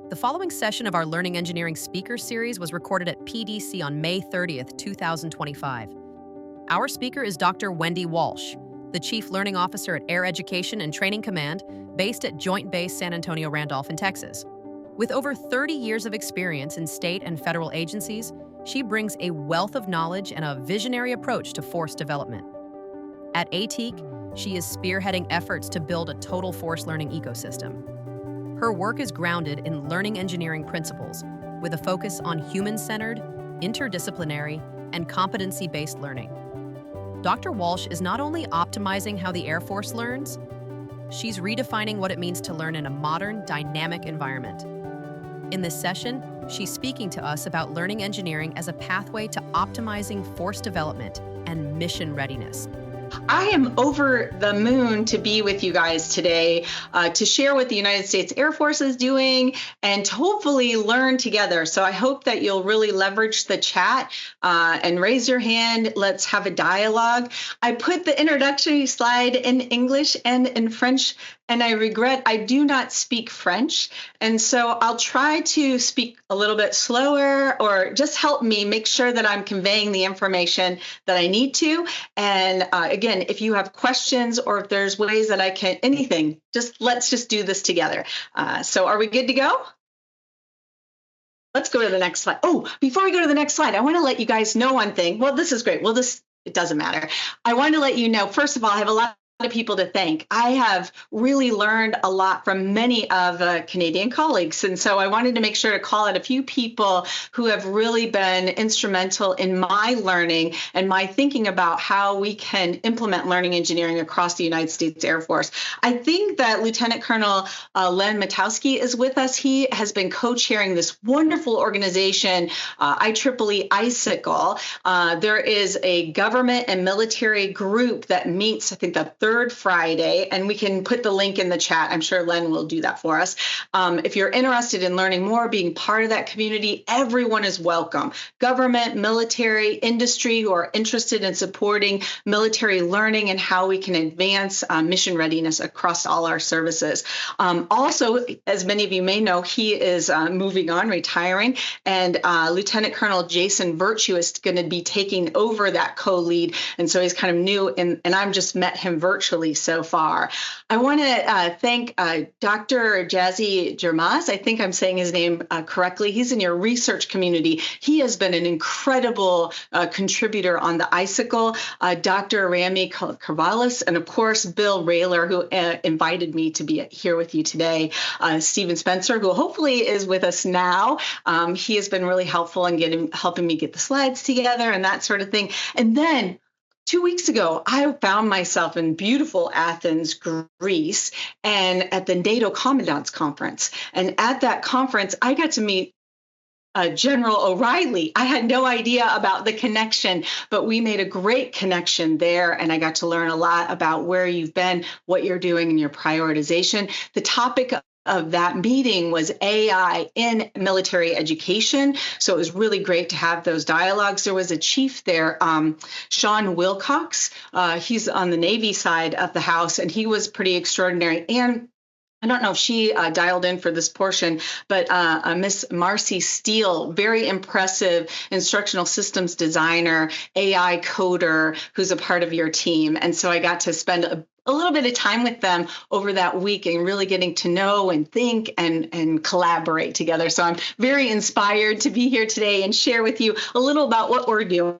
The following session of our Learning Engineering Speaker Series was recorded at PDC on May 30th, 2025. Our speaker is Dr. Wendy Walsh, the Chief Learning Officer at Air Education and Training Command, based at Joint Base San Antonio Randolph in Texas. With over 30 years of experience in state and federal agencies, she brings a wealth of knowledge and a visionary approach to force development. At ATEC, she is spearheading efforts to build a total force learning ecosystem. Her work is grounded in learning engineering principles with a focus on human-centered, interdisciplinary, and competency-based learning. Dr. Walsh is not only optimizing how the Air Force learns, she's redefining what it means to learn in a modern, dynamic environment. In this session, she's speaking to us about learning engineering as a pathway to optimizing force development and mission readiness. I am over the moon to be with you guys today to share what the United States Air Force is doing and to hopefully learn together. So I hope that you'll really leverage the chat and raise your hand. Let's have a dialogue. I put the introductory slide in English and in French, and I regret I do not speak French. And so I'll try to speak a little bit slower or just help me make sure that I'm conveying the information that I need to. And again, if you have questions or if there's ways that I can, anything, let's just do this together. So are we good to go? Let's go to the next slide. Oh, before we go to the next slide, I want to let you guys know one thing. Well, this is great. It doesn't matter. I want to let you know, first of all, I have a lot of people to thank. I have really learned a lot from many of Canadian colleagues. And so I wanted to make sure to call out a few people who have really been instrumental in my learning and my thinking about how we can implement learning engineering across the United States Air Force. I think that Lieutenant Colonel Len Matowski is with us. He has been co-chairing this wonderful organization, IEEE Icicle. There is a government and military group that meets, I think, the third Friday, and we can put the link in the chat. I'm sure Len will do that for us. If you're interested in learning more, being part of that community, everyone is welcome. Government, military, industry who are interested in supporting military learning and how we can advance mission readiness across all our services. Also, as many of you may know, he is moving on, retiring, and Lieutenant Colonel Jason Virtue is going to be taking over that co-lead, and so he's kind of new, and I've just met him virtually so far. I want to thank Dr. Jazzy Jermaz. I think I'm saying his name correctly. He's in your research community. He has been an incredible contributor on the Icicle. Dr. Rami Carvallis, and of course, Bill Rayler, who invited me to be here with you today. Stephen Spencer, who hopefully is with us now. He has been really helpful in helping me get the slides together and that sort of thing. And then 2 weeks ago, I found myself in beautiful Athens, Greece, and at the NATO Commandant's Conference. And at that conference, I got to meet General O'Reilly. I had no idea about the connection, but we made a great connection there, and I got to learn a lot about where you've been, what you're doing, and your prioritization. The topic of that meeting was AI in military education. So it was really great to have those dialogues. There was a chief there, Sean Wilcox. He's on the Navy side of the house, and he was pretty extraordinary. And I don't know if she dialed in for this portion, but Miss Marcy Steele, very impressive instructional systems designer, AI coder, who's a part of your team. And so I got to spend a little bit of time with them over that week and really getting to know and think and collaborate together. So I'm very inspired to be here today and share with you a little about what we're doing,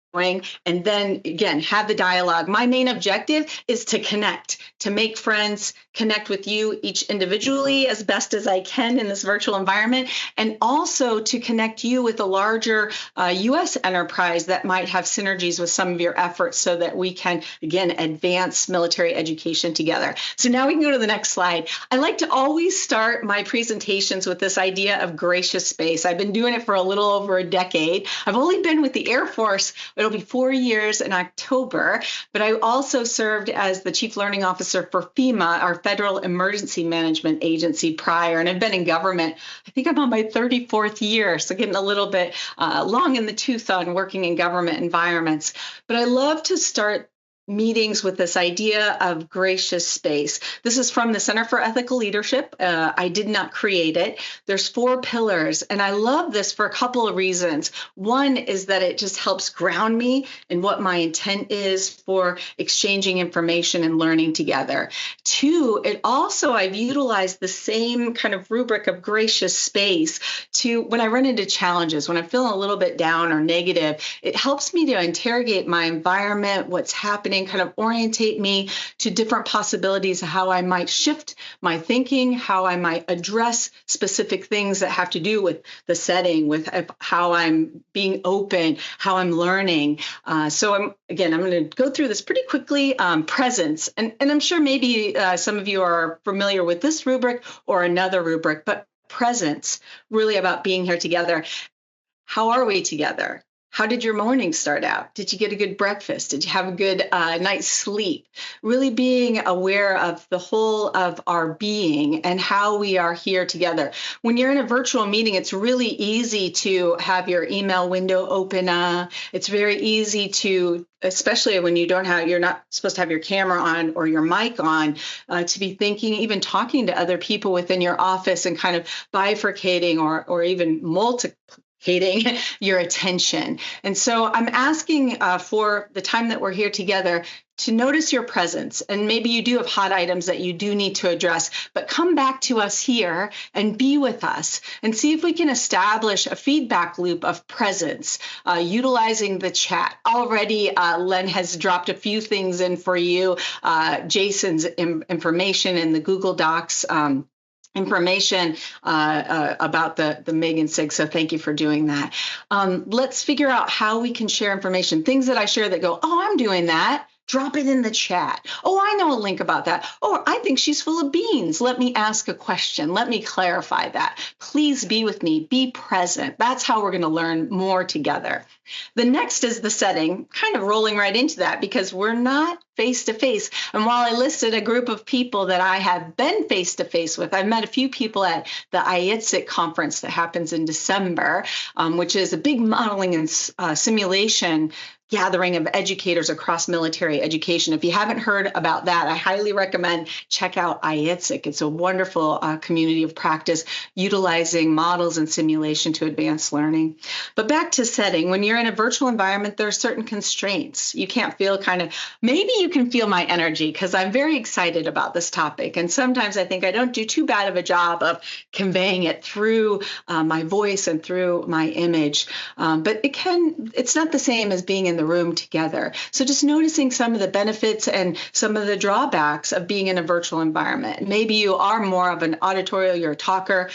and then again, have the dialogue. My main objective is to connect, to make friends, connect with you each individually as best as I can in this virtual environment, and also to connect you with a larger U.S. enterprise that might have synergies with some of your efforts so that we can, again, advance military education together. So now we can go to the next slide. I like to always start my presentations with this idea of gracious space. I've been doing it for a little over a decade. I've only been with the Air Force, it'll be 4 years in October, but I also served as the Chief Learning Officer for FEMA, our Federal Emergency Management Agency prior, and I've been in government, I think I'm on my 34th year, so getting a little bit long in the tooth on working in government environments. But I love to start meetings with this idea of gracious space. This is from the Center for Ethical Leadership. I did not create it. There's 4 pillars, and I love this for a couple of reasons. One is that it just helps ground me in what my intent is for exchanging information and learning together. 2, it also, I've utilized the same kind of rubric of gracious space to when I run into challenges, when I'm feeling a little bit down or negative, it helps me to interrogate my environment, what's happening, kind of orientate me to different possibilities of how I might shift my thinking, how I might address specific things that have to do with the setting, with how I'm being open, how I'm learning. So I'm going to go through this pretty quickly. Presence, and I'm sure maybe some of you are familiar with this rubric or another rubric, but presence, really about being here together. How are we together? How did your morning start out? Did you get a good breakfast? Did you have a good night's sleep? Really being aware of the whole of our being and how we are here together. When you're in a virtual meeting, it's really easy to have your email window open. It's very easy to, especially when you're not supposed to have your camera on or your mic on, to be thinking, even talking to other people within your office and kind of bifurcating or even multiplicating your attention. And so I'm asking for the time that we're here together to notice your presence. And maybe you do have hot items that you do need to address, but come back to us here and be with us and see if we can establish a feedback loop of presence, utilizing the chat. Already, Len has dropped a few things in for you. Jason's information in the Google Docs, information about the Megan SIG. So thank you for doing that. Let's figure out how we can share information. Things that I share that go, oh, I'm doing that. Drop it in the chat. Oh, I know a link about that. Oh, I think she's full of beans. Let me ask a question. Let me clarify that. Please be with me. Be present. That's how we're going to learn more together. The next is the setting, kind of rolling right into that because we're not face-to-face. And while I listed a group of people that I have been face-to-face with, I've met a few people at the IETSIC conference that happens in December, which is a big modeling and simulation gathering of educators across military education. If you haven't heard about that, I highly recommend check out IETSIC. It's a wonderful community of practice utilizing models and simulation to advance learning. But back to setting, when you're in a virtual environment, there are certain constraints. You can't feel maybe you can feel my energy because I'm very excited about this topic. And sometimes I think I don't do too bad of a job of conveying it through my voice and through my image. But it's not the same as being in the room together. So just noticing some of the benefits and some of the drawbacks of being in a virtual environment. Maybe you are more of an auditorial, you're a talker,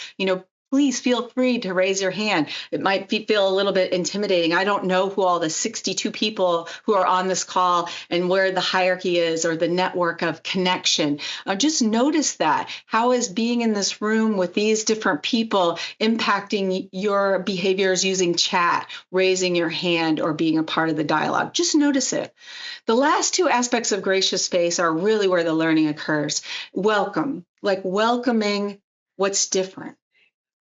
please feel free to raise your hand. It might feel a little bit intimidating. I don't know who all the 62 people who are on this call and where the hierarchy is or the network of connection. Just notice that. How is being in this room with these different people impacting your behaviors using chat, raising your hand, or being a part of the dialogue? Just notice it. The last 2 aspects of gracious space are really where the learning occurs. Welcome, like welcoming what's different.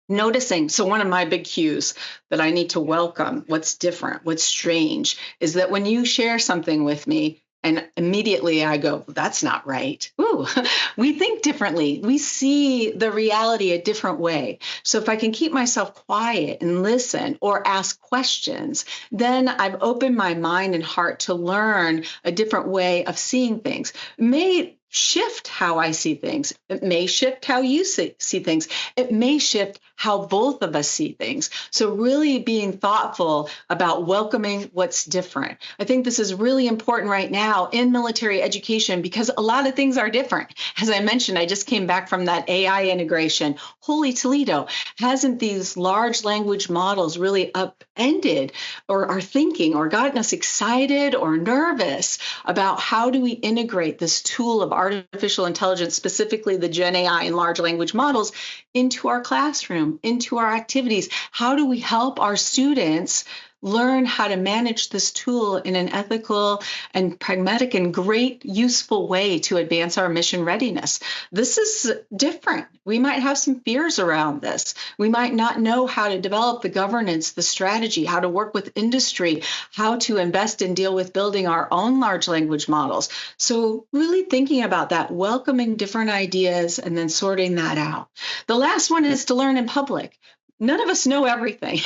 Noticing, so one of my big cues that I need to welcome what's different, what's strange, is that when you share something with me, and immediately I go, that's not right. Ooh, we think differently. We see the reality a different way. So if I can keep myself quiet and listen or ask questions, then I've opened my mind and heart to learn a different way of seeing things. It may shift how I see things. It may shift how you see things. It may shift how both of us see things. So really being thoughtful about welcoming what's different. I think this is really important right now in military education because a lot of things are different. As I mentioned, I just came back from that AI integration. Holy Toledo, hasn't these large language models really upended or our thinking or gotten us excited or nervous about how do we integrate this tool of artificial intelligence, specifically the Gen AI and large language models, into our classroom, into our activities? How do we help our students learn how to manage this tool in an ethical and pragmatic and great useful way to advance our mission readiness. This is different. We might have some fears around this. We might not know how to develop the governance, the strategy, how to work with industry, how to invest and deal with building our own large language models. So really thinking about that, welcoming different ideas and then sorting that out. The last one is to learn in public. None of us know everything.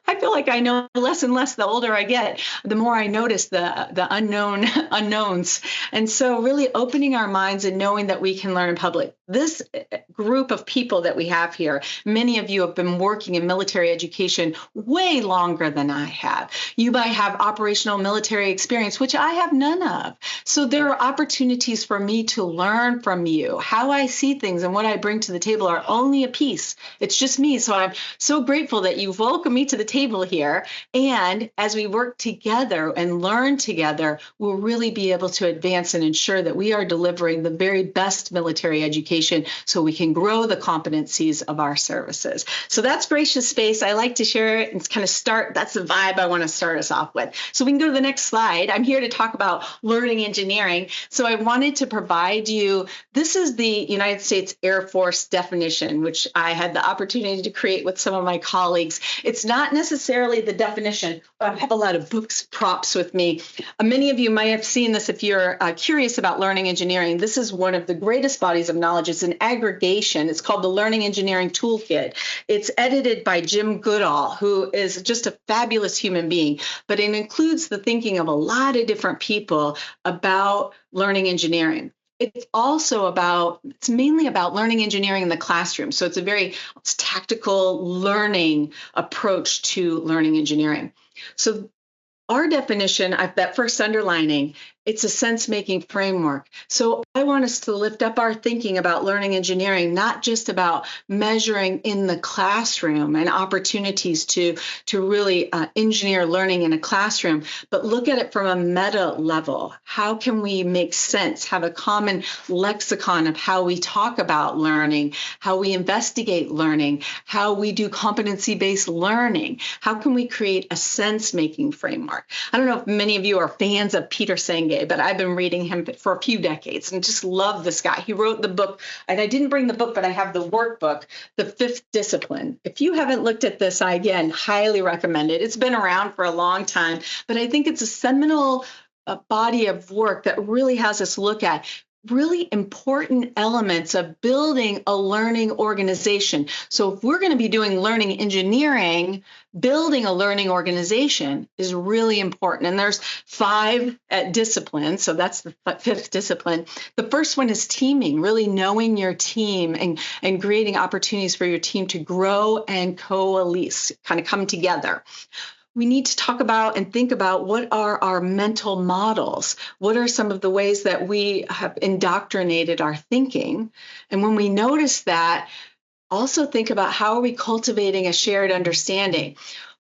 I feel like I know less and less the older I get, the more I notice the unknowns. And so really opening our minds and knowing that we can learn in public. This group of people that we have here, many of you have been working in military education way longer than I have. You might have operational military experience, which I have none of. So there are opportunities for me to learn from you. How I see things and what I bring to the table are only a piece. It's just me. So I'm so grateful that you've welcomed me to the table here. And as we work together and learn together, we'll really be able to advance and ensure that we are delivering the very best military education so we can grow the competencies of our services. So that's Gracious Space. I like to share it and kind of start. That's the vibe I want to start us off with. So we can go to the next slide. I'm here to talk about learning engineering. So I wanted to provide you, this is the United States Air Force definition, which I had the opportunity to create with some of my colleagues. It's not necessarily the definition. I have a lot of books, props with me. Many of you might have seen this if you're curious about learning engineering. This is one of the greatest bodies of knowledge. It's an aggregation. It's called the Learning Engineering Toolkit. It's edited by Jim Goodall, who is just a fabulous human being, but it includes the thinking of a lot of different people about learning engineering. It's mainly about learning engineering in the classroom. So it's a very tactical learning approach to learning engineering. So our definition, that first underlining, it's a sense-making framework. So I want us to lift up our thinking about learning engineering, not just about measuring in the classroom and opportunities to really engineer learning in a classroom, but look at it from a meta level. How can we make sense, have a common lexicon of how we talk about learning, how we investigate learning, how we do competency-based learning? How can we create a sense-making framework? I don't know if many of you are fans of Peter Senge, but I've been reading him for a few decades and just love this guy. He wrote the book, and I didn't bring the book, but I have the workbook, The Fifth Discipline. If you haven't looked at this, I again highly recommend it. It's been around for a long time, but I think it's a seminal body of work that really has us look at really important elements of building a learning organization. So if we're going to be doing learning engineering, building a learning organization is really important. And there's 5 disciplines. So that's the 5th discipline. The first one is teaming, really knowing your team and creating opportunities for your team to grow and coalesce, kind of come together. We need to talk about and think about what are our mental models? What are some of the ways that we have indoctrinated our thinking? And when we notice that, also think about how are we cultivating a shared understanding?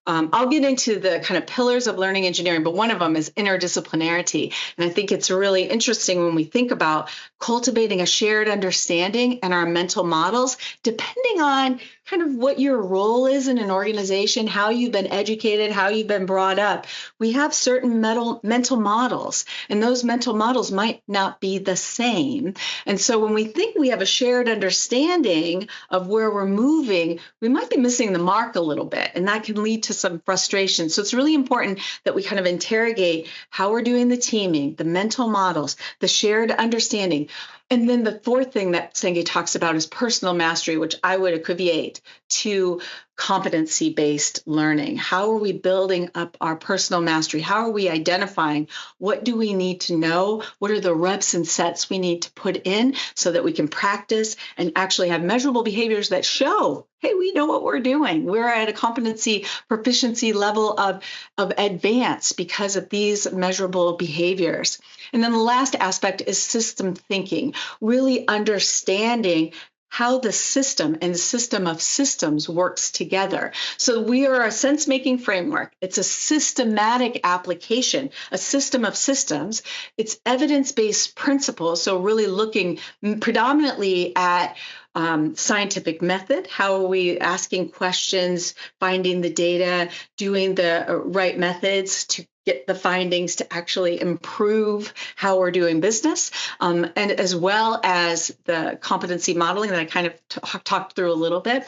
I'll get into the kind of pillars of learning engineering, but one of them is interdisciplinarity. And I think it's really interesting when we think about cultivating a shared understanding and our mental models, depending on kind of what your role is in an organization, how you've been educated, how you've been brought up. We have certain mental models, and those mental models might not be the same. And so when we think we have a shared understanding of where we're moving, we might be missing the mark a little bit, and that can lead to some frustration. So it's really important that we kind of interrogate how we're doing the teaming, the mental models, the shared understanding. And then the 4th thing that Senge talks about is personal mastery, which I would equate to competency-based learning. How are we building up our personal mastery? How are we identifying what do we need to know? What are the reps and sets we need to put in so that we can practice and actually have measurable behaviors that show, hey, we know what we're doing. We're at a competency proficiency level of advance because of these measurable behaviors. And then the last aspect is system thinking, really understanding how the system and the system of systems works together. So we are a sense-making framework. It's a systematic application, a system of systems. It's evidence-based principles, so really looking predominantly at Scientific method. How are we asking questions, finding the data, doing the right methods to get the findings to actually improve how we're doing business, and as well as the competency modeling that I kind of talked through a little bit.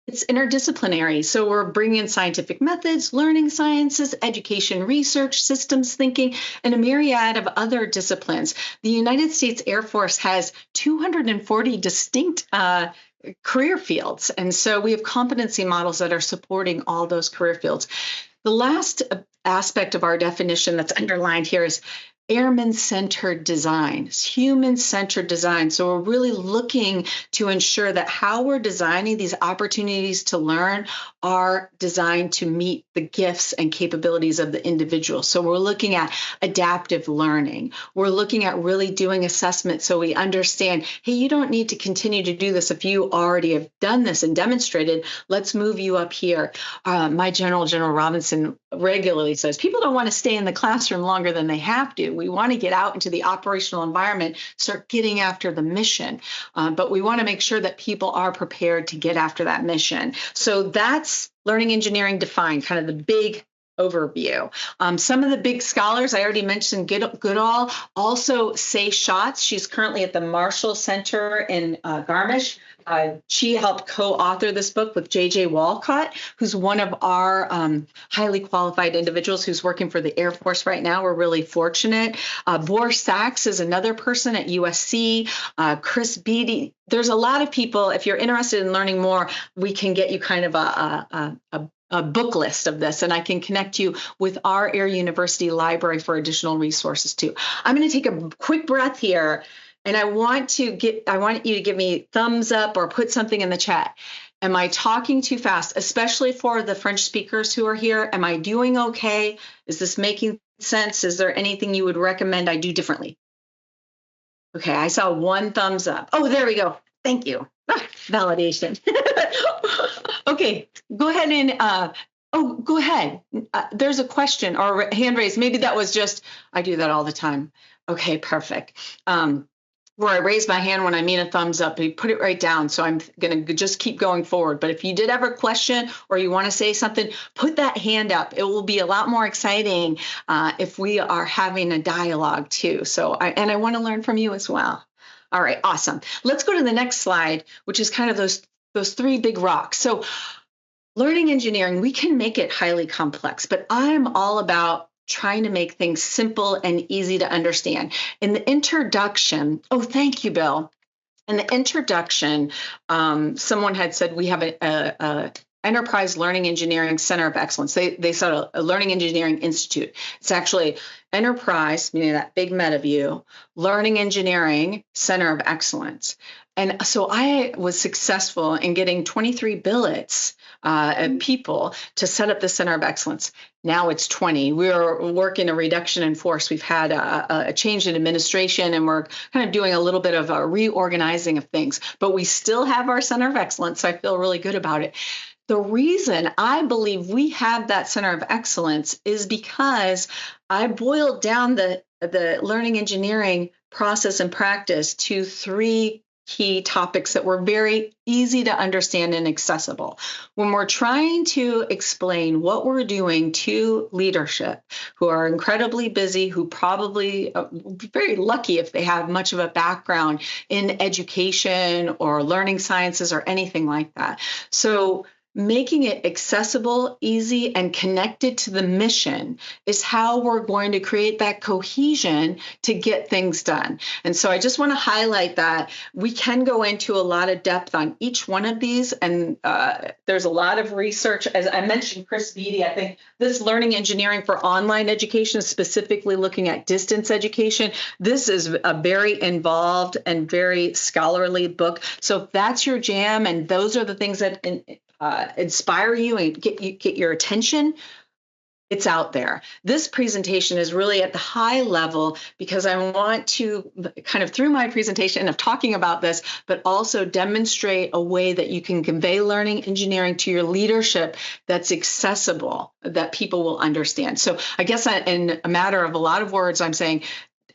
It's interdisciplinary. So we're bringing in scientific methods, learning sciences, education research, systems thinking, and a myriad of other disciplines. The United States Air Force has 240 distinct career fields. And so we have competency models that are supporting all those career fields. The last aspect of our definition that's underlined here is airman-centered design, human-centered design. So we're really looking to ensure that how we're designing these opportunities to learn are designed to meet the gifts and capabilities of the individual. So we're looking at adaptive learning. We're looking at really doing assessment so we understand, hey, you don't need to continue to do this if you already have done this and demonstrated. Let's move you up here. My General Robinson, regularly says people don't want to stay in the classroom longer than they have to. We want to get out into the operational environment, start getting after the mission, but we want to make sure that people are prepared to get after that mission. So that's learning engineering defined, kind of the big overview. Some of the big scholars, I already mentioned Goodall, also Say Schatz. She's currently at the Marshall Center in Garmisch. She helped co-author this book with J.J. Walcott, who's one of our highly qualified individuals who's working for the Air Force right now. We're really fortunate. Bohr Sachs is another person at USC. Chris Beatty. There's a lot of people. If you're interested in learning more, we can get you kind of a book list of this, and I can connect you with our Air University library for additional resources too. I'm going to take a quick breath here, and I want you to give me thumbs up or put something in the chat. Am I talking too fast, especially for the French speakers who are here? Am I doing okay? Is this making sense? Is there anything you would recommend I do differently? Okay, I saw one thumbs up. Oh, there we go. Thank you. Validation. Okay, go ahead and, go ahead. There's a question or hand raised. Maybe that was just, I do that all the time. Okay, perfect. Where I raise my hand when I mean a thumbs up, you put it right down. So I'm going to just keep going forward. But if you did have a question or you want to say something, put that hand up. It will be a lot more exciting if we are having a dialogue too. So I want to learn from you as well. All right, awesome. Let's go to the next slide, which is kind of those three big rocks. So learning engineering, we can make it highly complex, but I'm all about trying to make things simple and easy to understand. In the introduction, oh, thank you, Bill. In the introduction, someone had said we have a Enterprise Learning Engineering Center of Excellence. They said a Learning Engineering Institute. It's actually Enterprise, meaning that big meta view, Learning Engineering Center of Excellence. And so I was successful in getting 23 billets people to set up the Center of Excellence. Now it's 20. We're working a reduction in force. We've had a change in administration, and we're kind of doing a little bit of a reorganizing of things. But we still have our Center of Excellence, so I feel really good about it. The reason I believe we have that Center of Excellence is because I boiled down the learning engineering process and practice to three key topics that were very easy to understand and accessible. When we're trying to explain what we're doing to leadership who are incredibly busy, who probably will be very lucky if they have much of a background in education or learning sciences or anything like that. So making it accessible, easy, and connected to the mission is how we're going to create that cohesion to get things done. And so I just want to highlight that we can go into a lot of depth on each one of these. And there's a lot of research. As I mentioned, Chris Beatty, I think this learning engineering for online education is specifically looking at distance education. This is a very involved and very scholarly book. So if that's your jam and those are the things that inspire you and get your attention, it's out there. This presentation is really at the high level because I want to kind of through my presentation of talking about this, but also demonstrate a way that you can convey learning engineering to your leadership that's accessible, that people will understand. So I guess in a matter of a lot of words, I'm saying,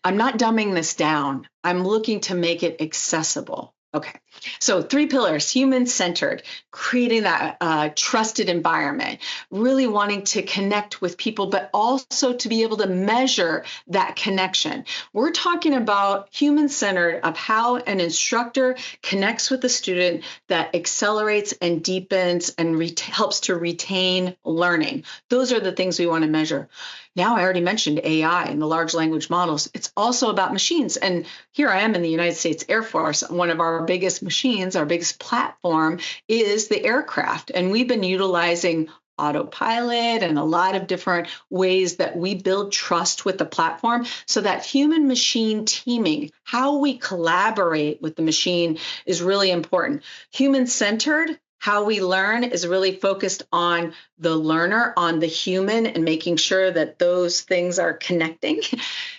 I'm not dumbing this down. I'm looking to make it accessible. Okay. So 3 pillars: human-centered, creating that trusted environment, really wanting to connect with people, but also to be able to measure that connection. We're talking about human-centered, of how an instructor connects with the student, that accelerates and deepens and helps to retain learning. Those are the things we want to measure. Now, I already mentioned AI and the large language models. It's also about machines. And here I am in the United States Air Force. One of our biggest machines, our biggest platform, is the aircraft. And we've been utilizing autopilot and a lot of different ways that we build trust with the platform, so that human machine teaming, how we collaborate with the machine, is really important. Human centered, how we learn, is really focused on the learner, on the human, and making sure that those things are connecting.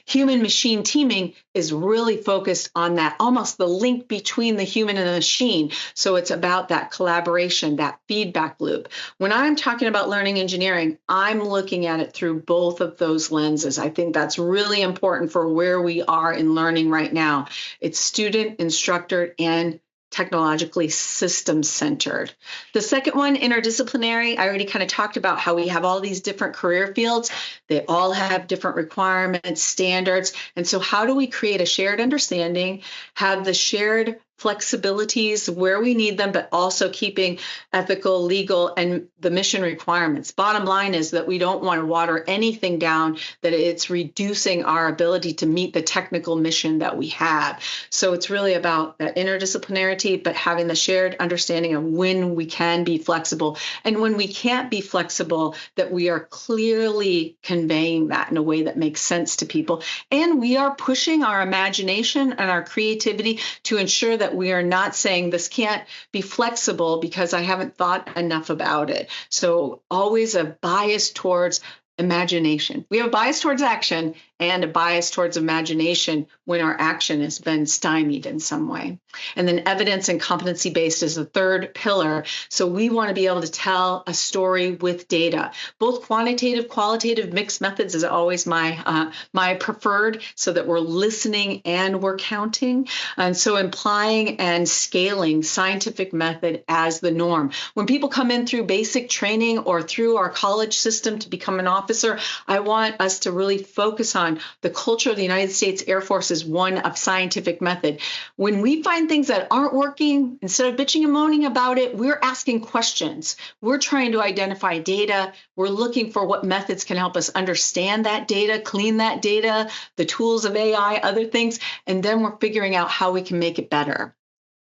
Human machine teaming is really focused on that, almost the link between the human and the machine. So it's about that collaboration, that feedback loop. When I'm talking about learning engineering, I'm looking at it through both of those lenses. I think that's really important for where we are in learning right now. It's student, instructor, and technologically system-centered. The second one, interdisciplinary, I already kind of talked about how we have all these different career fields. They all have different requirements, standards. And so how do we create a shared understanding, have the shared flexibilities where we need them, but also keeping ethical, legal, and the mission requirements? Bottom line is that we don't want to water anything down, that it's reducing our ability to meet the technical mission that we have. So it's really about that interdisciplinarity, but having the shared understanding of when we can be flexible, and when we can't be flexible, that we are clearly conveying that in a way that makes sense to people. And we are pushing our imagination and our creativity to ensure that we are not saying this can't be flexible because I haven't thought enough about it. So always a bias towards imagination. We have a bias towards action and a bias towards imagination when our action has been stymied in some way. And then evidence and competency-based is the third pillar. So we want to be able to tell a story with data. Both quantitative, qualitative, mixed methods is always my preferred, so that we're listening and we're counting. And so implying and scaling scientific method as the norm. When people come in through basic training or through our college system to become an officer, I want us to really focus on the culture of the United States Air Force is one of scientific method. When we find things that aren't working, instead of bitching and moaning about it, we're asking questions. We're trying to identify data. We're looking for what methods can help us understand that data, clean that data, the tools of AI, other things, and then we're figuring out how we can make it better.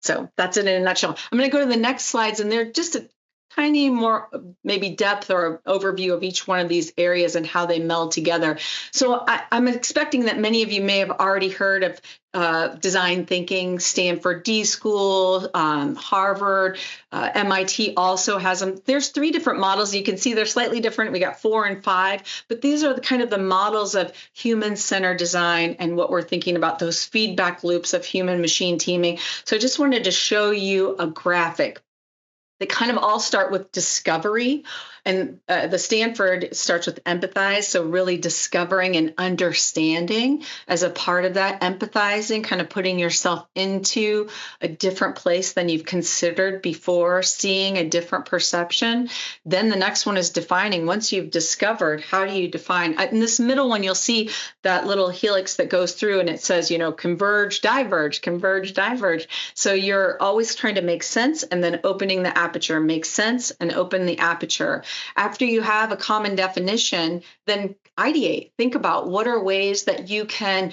So that's it in a nutshell. I'm going to go to the next slides, and they're just a tiny more maybe depth or overview of each one of these areas and how they meld together. So I'm expecting that many of you may have already heard of design thinking. Stanford D School, Harvard, MIT also has them. There's 3 different models. You can see they're slightly different. We got 4 and 5, but these are the kind of the models of human-centered design and what we're thinking about, those feedback loops of human-machine teaming. So I just wanted to show you a graphic. They kind of all start with discovery, and the Stanford starts with empathize. So really discovering and understanding as a part of that, empathizing, kind of putting yourself into a different place than you've considered before, seeing a different perception. Then the next one is defining. Once you've discovered, how do you define? In this middle one, you'll see that little helix that goes through, and it says, converge, diverge, converge, diverge. So you're always trying to make sense, and then opening the aperture, make sense and open the aperture. After you have a common definition, then ideate. Think about what are ways that you can,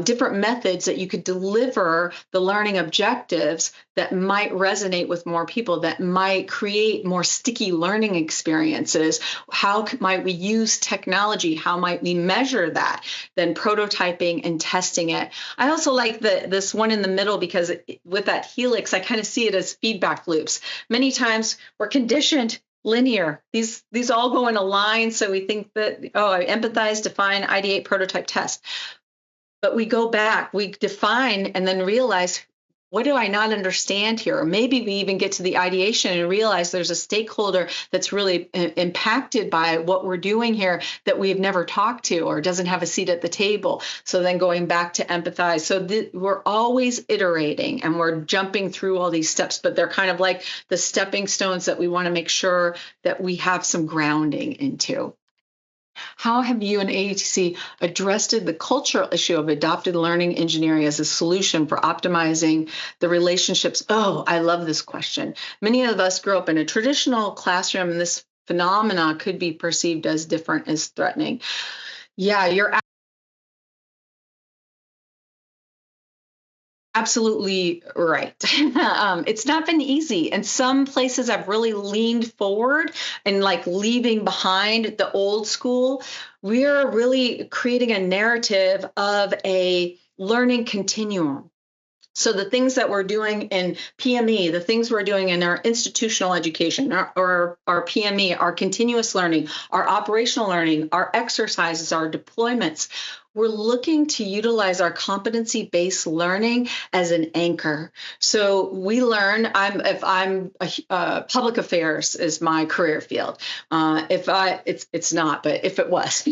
different methods that you could deliver the learning objectives that might resonate with more people, that might create more sticky learning experiences. How might we use technology? How might we measure that? Then prototyping and testing it. I also like this one in the middle, because with that helix, I kind of see it as feedback loops. Many times we're conditioned linear. These all go in a line. So we think that, I empathize, define, ideate, prototype, test. But we go back, we define, and then realize what do I not understand here? Or maybe we even get to the ideation and realize there's a stakeholder that's really impacted by what we're doing here that we've never talked to or doesn't have a seat at the table. So then going back to empathize. So we're always iterating and we're jumping through all these steps, but they're kind of like the stepping stones that we want to make sure that we have some grounding into. How have you and AETC addressed the cultural issue of adopted learning engineering as a solution for optimizing the relationships? Oh, I love this question. Many of us grew up in a traditional classroom, and this phenomena could be perceived as different, as threatening. Yeah, you're absolutely right. It's not been easy. And some places have really leaned forward and like leaving behind the old school. We're really creating a narrative of a learning continuum. So the things that we're doing in PME, the things we're doing in our institutional education, or our PME, our continuous learning, our operational learning, our exercises, our deployments, we're looking to utilize our competency-based learning as an anchor. So we learn. If I'm public affairs is my career field. It's not, but if it was,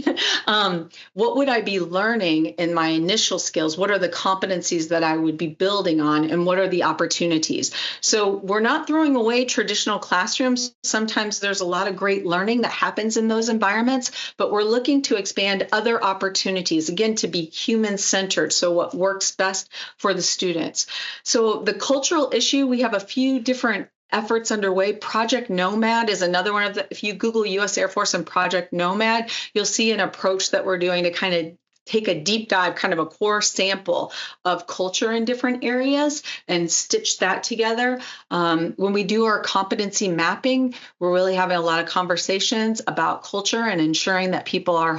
what would I be learning in my initial skills? What are the competencies that I would be building on, and what are the opportunities? So we're not throwing away traditional classrooms. Sometimes there's a lot of great learning that happens in those environments, but we're looking to expand other opportunities, again, to be human-centered, so what works best for the students. So the cultural issue, we have a few different efforts underway. Project Nomad is another one of the, if you Google U.S. Air Force and Project Nomad, you'll see an approach that we're doing to kind of take a deep dive, kind of a core sample of culture in different areas and stitch that together. When we do our competency mapping, we're really having a lot of conversations about culture and ensuring that people are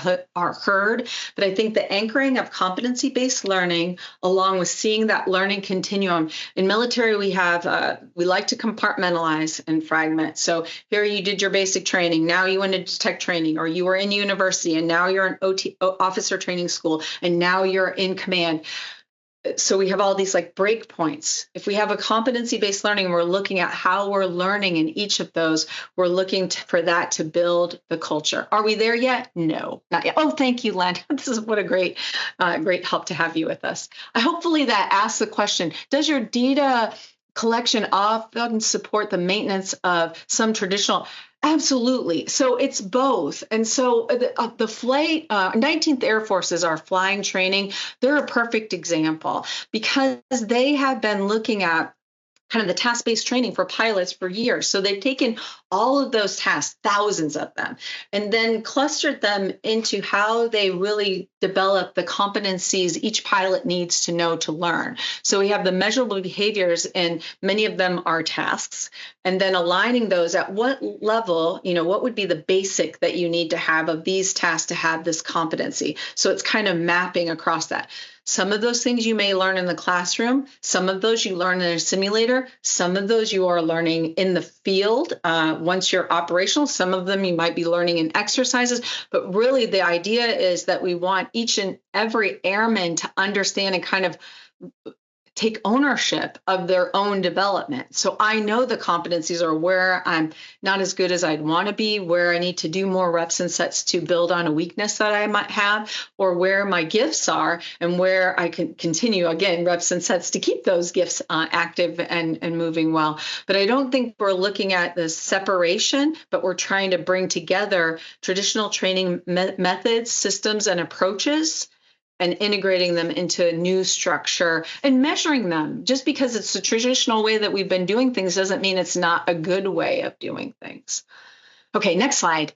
heard. But I think the anchoring of competency-based learning, along with seeing that learning continuum. In military, we like to compartmentalize and fragment. So here you did your basic training, now you went into tech training, or you were in university and now you're an officer training school, and now you're in command. So we have all these like break points. If we have a competency-based learning, we're looking at how we're learning in each of those. We're looking for that to build the culture. Are we there yet? No, not yet. Oh, thank you, Len. This is what a great help to have you with us. Hopefully that asks the question, does your data collection often support the maintenance of some traditional? Absolutely. So it's both. And so the flight, 19th Air Force is our flying training. They're a perfect example because they have been looking at kind of the task-based training for pilots for years. So they've taken all of those tasks, thousands of them, and then clustered them into how they really develop the competencies each pilot needs to know to learn. So we have the measurable behaviors, and many of them are tasks, and then aligning those at what level, what would be the basic that you need to have of these tasks to have this competency. So it's kind of mapping across that. Some of those things you may learn in the classroom. Some of those you learn in a simulator. Some of those you are learning in the field once you're operational. Some of them you might be learning in exercises. But really the idea is that we want each and every airman to understand and kind of take ownership of their own development. So I know the competencies are where I'm not as good as I'd want to be, where I need to do more reps and sets to build on a weakness that I might have, or where my gifts are and where I can continue, again, reps and sets to keep those gifts active and moving well. But I don't think we're looking at the separation, but we're trying to bring together traditional training methods, systems, and approaches, and integrating them into a new structure and measuring them. Just because it's the traditional way that we've been doing things doesn't mean it's not a good way of doing things. Okay, next slide.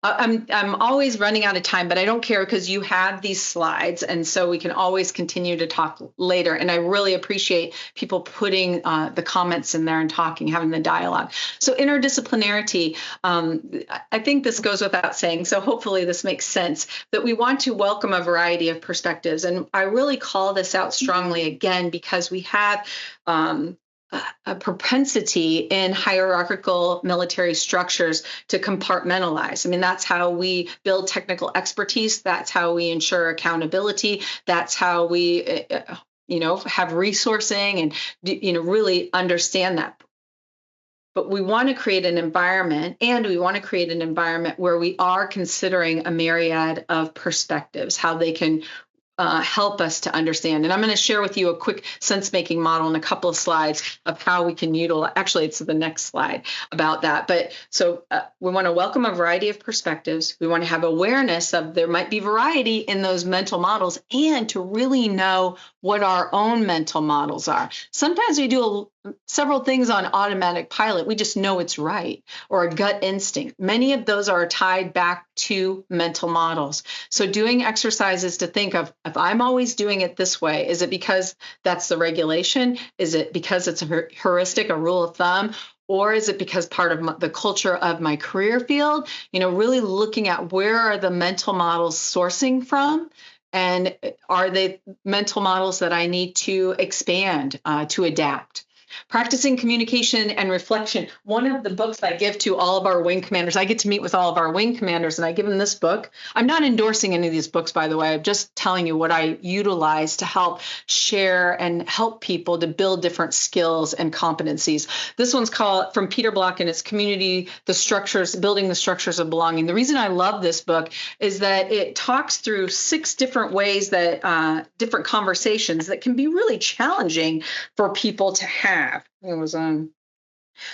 I'm always running out of time, but I don't care because you have these slides, and so we can always continue to talk later. And I really appreciate people putting the comments in there and talking, having the dialogue. So interdisciplinarity, I think this goes without saying, so hopefully this makes sense, that we want to welcome a variety of perspectives. And I really call this out strongly, again, because we have a propensity in hierarchical military structures to compartmentalize. I mean, that's how we build technical expertise. That's how we ensure accountability. That's how we have resourcing and, really understand that. But we want to create an environment, and we want to create an environment where we are considering a myriad of perspectives, how they can help us to understand. And I'm going to share with you a quick sense-making model in a couple of slides of how we can utilize. Actually, it's the next slide about that. But so we want to welcome a variety of perspectives. We want to have awareness of there might be variety in those mental models, and to really know what our own mental models are. Sometimes we do several things on automatic pilot. We just know it's right, or a gut instinct. Many of those are tied back to mental models. So doing exercises to think of, if I'm always doing it this way, is it because that's the regulation? Is it because it's a heuristic, a rule of thumb? Or is it because part of the culture of my career field? Really looking at where are the mental models sourcing from? And are they mental models that I need to expand, to adapt? Practicing communication and reflection. One of the books I give to all of our wing commanders, I get to meet with all of our wing commanders, and I give them this book. I'm not endorsing any of these books, by the way. I'm just telling you what I utilize to help share and help people to build different skills and competencies. This one's called, from Peter Block, and it's Community, the Structures, Building the Structures of Belonging. The reason I love this book is that it talks through 6 different ways that, different conversations that can be really challenging for people to have. It was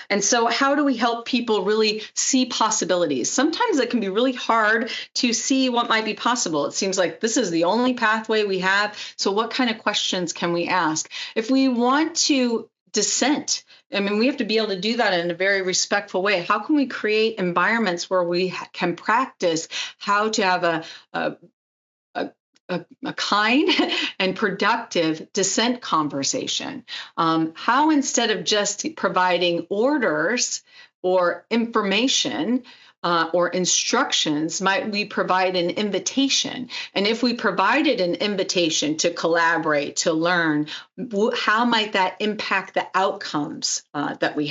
And so how do we help people really see possibilities? Sometimes it can be really hard to see what might be possible. It seems like this is the only pathway we have. So what kind of questions can we ask? If we want to dissent, we have to be able to do that in a very respectful way. How can we create environments where we can practice how to have a kind and productive dissent conversation? How, instead of just providing orders or information or instructions, might we provide an invitation? And if we provided an invitation to collaborate, to learn, how might that impact the outcomes that we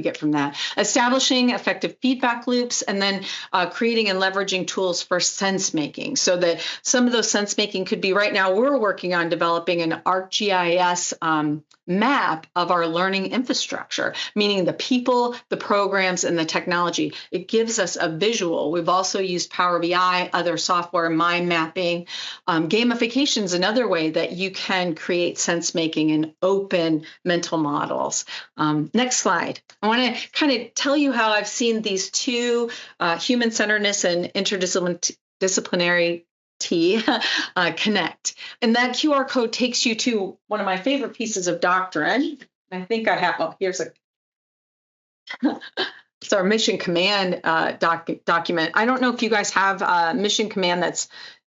get from that? Establishing effective feedback loops, and then creating and leveraging tools for sense making. So that some of those sense making could be, right now we're working on developing an ArcGIS map of our learning infrastructure, meaning the people, the programs, and the technology. It gives us a visual. We've also used Power BI, other software, mind mapping. Gamification is another way that you can create sense making and open mental models. Next slide. I want to kind of tell you how I've seen these two, human-centeredness and interdisciplinary connect. And that QR code takes you to one of my favorite pieces of doctrine. I think I have, here's it's our mission command document. I don't know if you guys have a mission command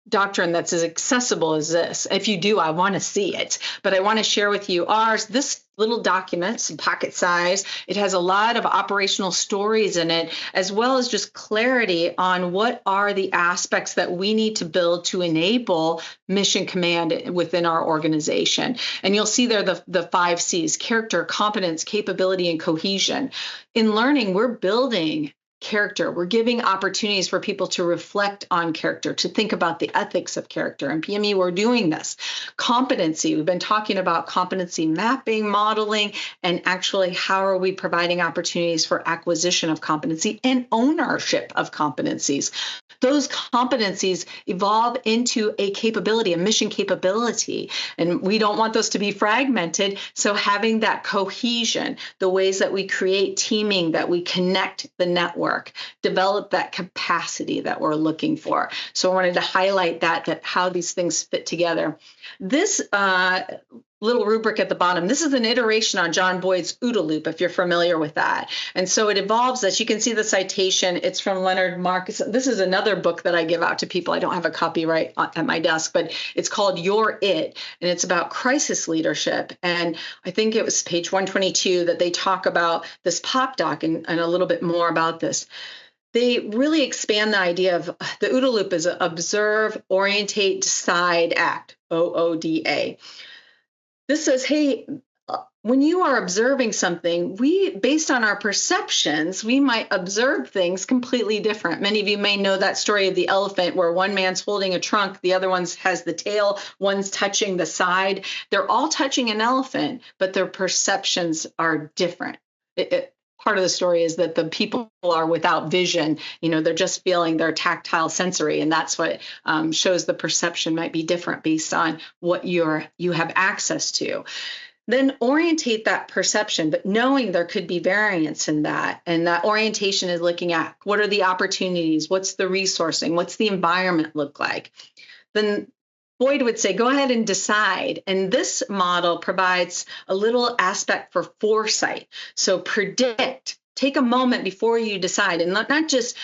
doctrine that's as accessible as this. If you do, I want to see it, but I want to share with you ours. This little document, some pocket size. It has a lot of operational stories in it, as well as just clarity on what are the aspects that we need to build to enable mission command within our organization. And you'll see there the 5 C's: character, competence, capability, and cohesion. In learning, we're building character. We're giving opportunities for people to reflect on character, to think about the ethics of character. In PME, we're doing this. Competency, we've been talking about competency mapping, modeling, and actually how are we providing opportunities for acquisition of competency and ownership of competencies. Those competencies evolve into a capability, a mission capability, and we don't want those to be fragmented. So having that cohesion, the ways that we create teaming, that we connect the network, develop that capacity that we're looking for. So I wanted to highlight that how these things fit together. This little rubric at the bottom, this is an iteration on John Boyd's OODA loop, if you're familiar with that. And so it evolves as you can see the citation. It's from Leonard Marcus. This is another book that I give out to people. I don't have a copyright at my desk, but it's called You're It, and it's about crisis leadership. And I think it was page 122 that they talk about this pop doc and a little bit more about this. They really expand the idea of the OODA loop is observe, orientate, decide, act, OODA. This says, hey, when you are observing something, based on our perceptions, we might observe things completely different. Many of you may know that story of the elephant where one man's holding a trunk, the other one has the tail, one's touching the side. They're all touching an elephant, but their perceptions are different. Part of the story is that the people are without vision. They're just feeling their tactile sensory, and that's what shows the perception might be different based on what you have access to. Then orientate that perception, but knowing there could be variance in that. And that orientation is looking at what are the opportunities, what's the resourcing, what's the environment look like. Then Boyd would say, go ahead and decide. And this model provides a little aspect for foresight. So predict, take a moment before you decide, and not just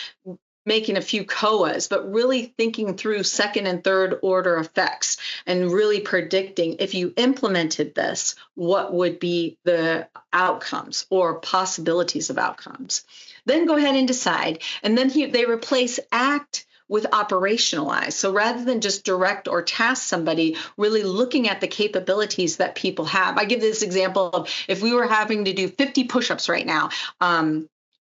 making a few COAs, but really thinking through second and third order effects and really predicting if you implemented this, what would be the outcomes or possibilities of outcomes. Then go ahead and decide. And then they replace act with operationalize. So rather than just direct or task somebody, really looking at the capabilities that people have. I give this example of if we were having to do 50 push-ups right now,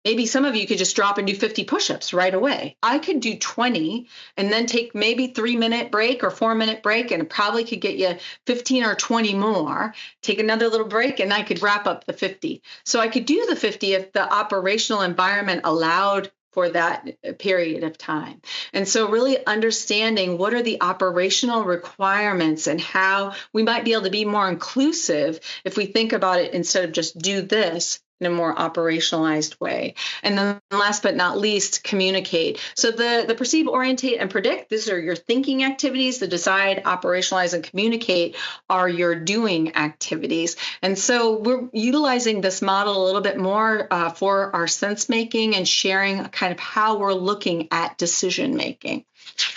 maybe some of you could just drop and do 50 push-ups right away. I could do 20 and then take maybe 3-minute break or 4-minute break, and it probably could get you 15 or 20 more. Take another little break and I could wrap up the 50. So I could do the 50 if the operational environment allowed for that period of time. And so really understanding what are the operational requirements and how we might be able to be more inclusive if we think about it instead of just do this in a more operationalized way. And then last but not least, communicate. So the perceive, orientate, and predict, these are your thinking activities. The decide, operationalize, and communicate are your doing activities. And so we're utilizing this model a little bit more for our sense making and sharing kind of how we're looking at decision making.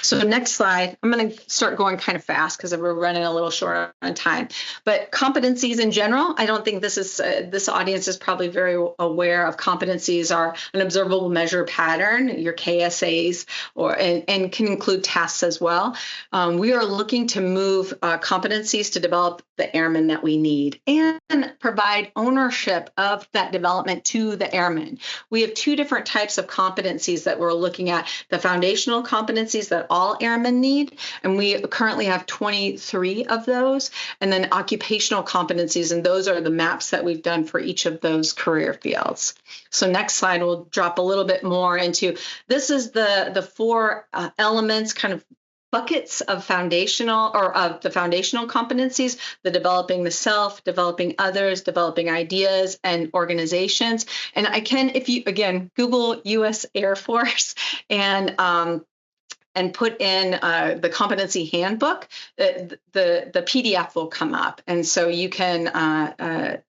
So next slide, I'm going to start going kind of fast because we're running a little short on time. But competencies in general, I don't think this audience is probably very aware of competencies are an observable measure pattern, your KSAs, and can include tasks as well. We are looking to move competencies to develop the airmen that we need and provide ownership of that development to the airmen. We have two different types of competencies that we're looking at: the foundational competencies that all airmen need, and we currently have 23 of those, and then occupational competencies, and those are the maps that we've done for each of those career fields. So next slide, we'll drop a little bit more into, this is the four elements, kind of buckets of foundational competencies: the developing the self, developing others, developing ideas and organizations. And I can, if you, again, Google U.S. Air Force and put in the competency handbook, the PDF will come up. And so you can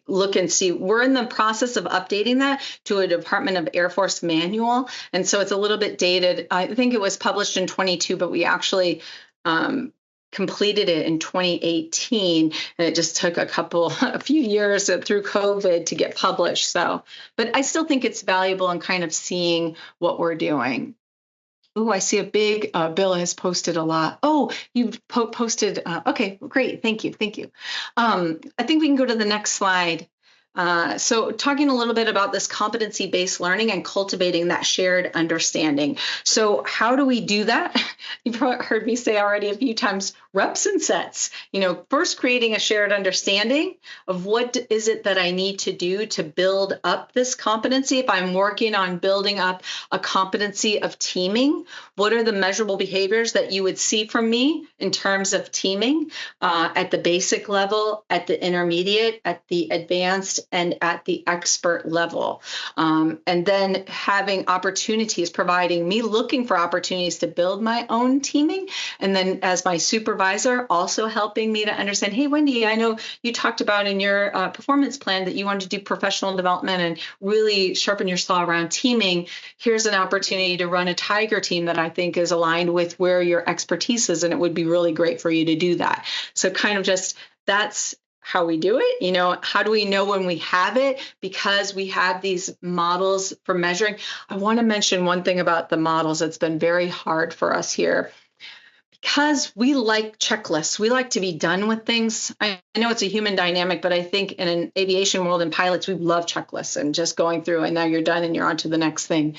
look and see. We're in the process of updating that to a Department of Air Force manual. And so it's a little bit dated. I think it was published in 22, but we actually completed it in 2018. And it just took a few years through COVID to get published. So, but I still think it's valuable in kind of seeing what we're doing. Oh, I see a big Bill has posted a lot. Oh, you've posted. Okay, great. Thank you. I think we can go to the next slide. So talking a little bit about this competency-based learning and cultivating that shared understanding. So how do we do that? You've heard me say already a few times, reps and sets. First creating a shared understanding of what is it that I need to do to build up this competency. If I'm working on building up a competency of teaming, what are the measurable behaviors that you would see from me in terms of teaming at the basic level, at the intermediate, at the advanced, and at the expert level. And then having opportunities, looking for opportunities to build my own teaming. And then as my supervisor, also helping me to understand, hey, Wendy, I know you talked about in your performance plan that you wanted to do professional development and really sharpen your saw around teaming. Here's an opportunity to run a Tiger team that I think is aligned with where your expertise is, and it would be really great for you to do that. So kind of just, that's how we do it. How do we know when we have it? Because we have these models for measuring. I want to mention one thing about the models that's been very hard for us here, Because we like checklists. We like to be done with things. I know it's a human dynamic, but I think in an aviation world and pilots, we love checklists and just going through and now you're done and you're on to the next thing.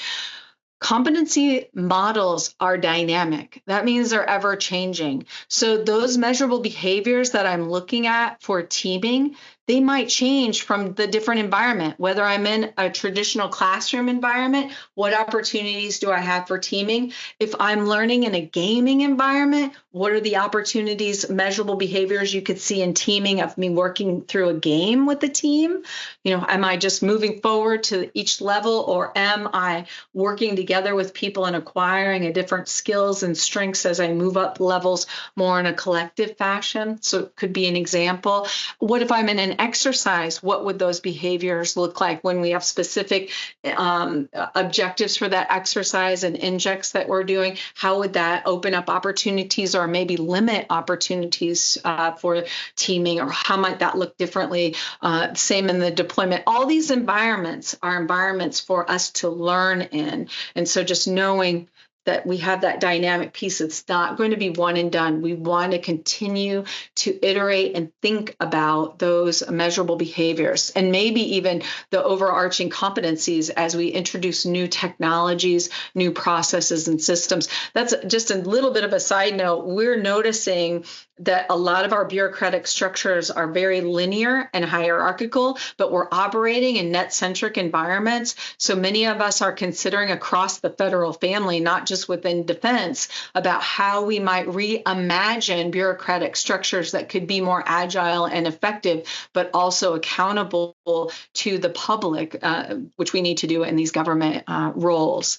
Competency models are dynamic. That means they're ever changing. So those measurable behaviors that I'm looking at for teaming, they might change from the different environment. Whether I'm in a traditional classroom environment, what opportunities do I have for teaming? If I'm learning in a gaming environment, what are the opportunities, measurable behaviors you could see in teaming of me working through a game with the team? Am I just moving forward to each level, or am I working together with people and acquiring a different skills and strengths as I move up levels more in a collective fashion? So it could be an example. What if I'm in an exercise? What would those behaviors look like when we have specific objectives for that exercise and injects that we're doing? How would that open up opportunities or maybe limit opportunities for teaming, or how might that look differently? Same in the deployment. All these environments are environments for us to learn in. And so just knowing that we have that dynamic piece, it's not going to be one and done. We want to continue to iterate and think about those measurable behaviors and maybe even the overarching competencies as we introduce new technologies, new processes and systems. That's just a little bit of a side note. We're noticing that a lot of our bureaucratic structures are very linear and hierarchical, but we're operating in net-centric environments. So many of us are considering across the federal family, not just within defense, about how we might reimagine bureaucratic structures that could be more agile and effective, but also accountable to the public, which we need to do in these government roles.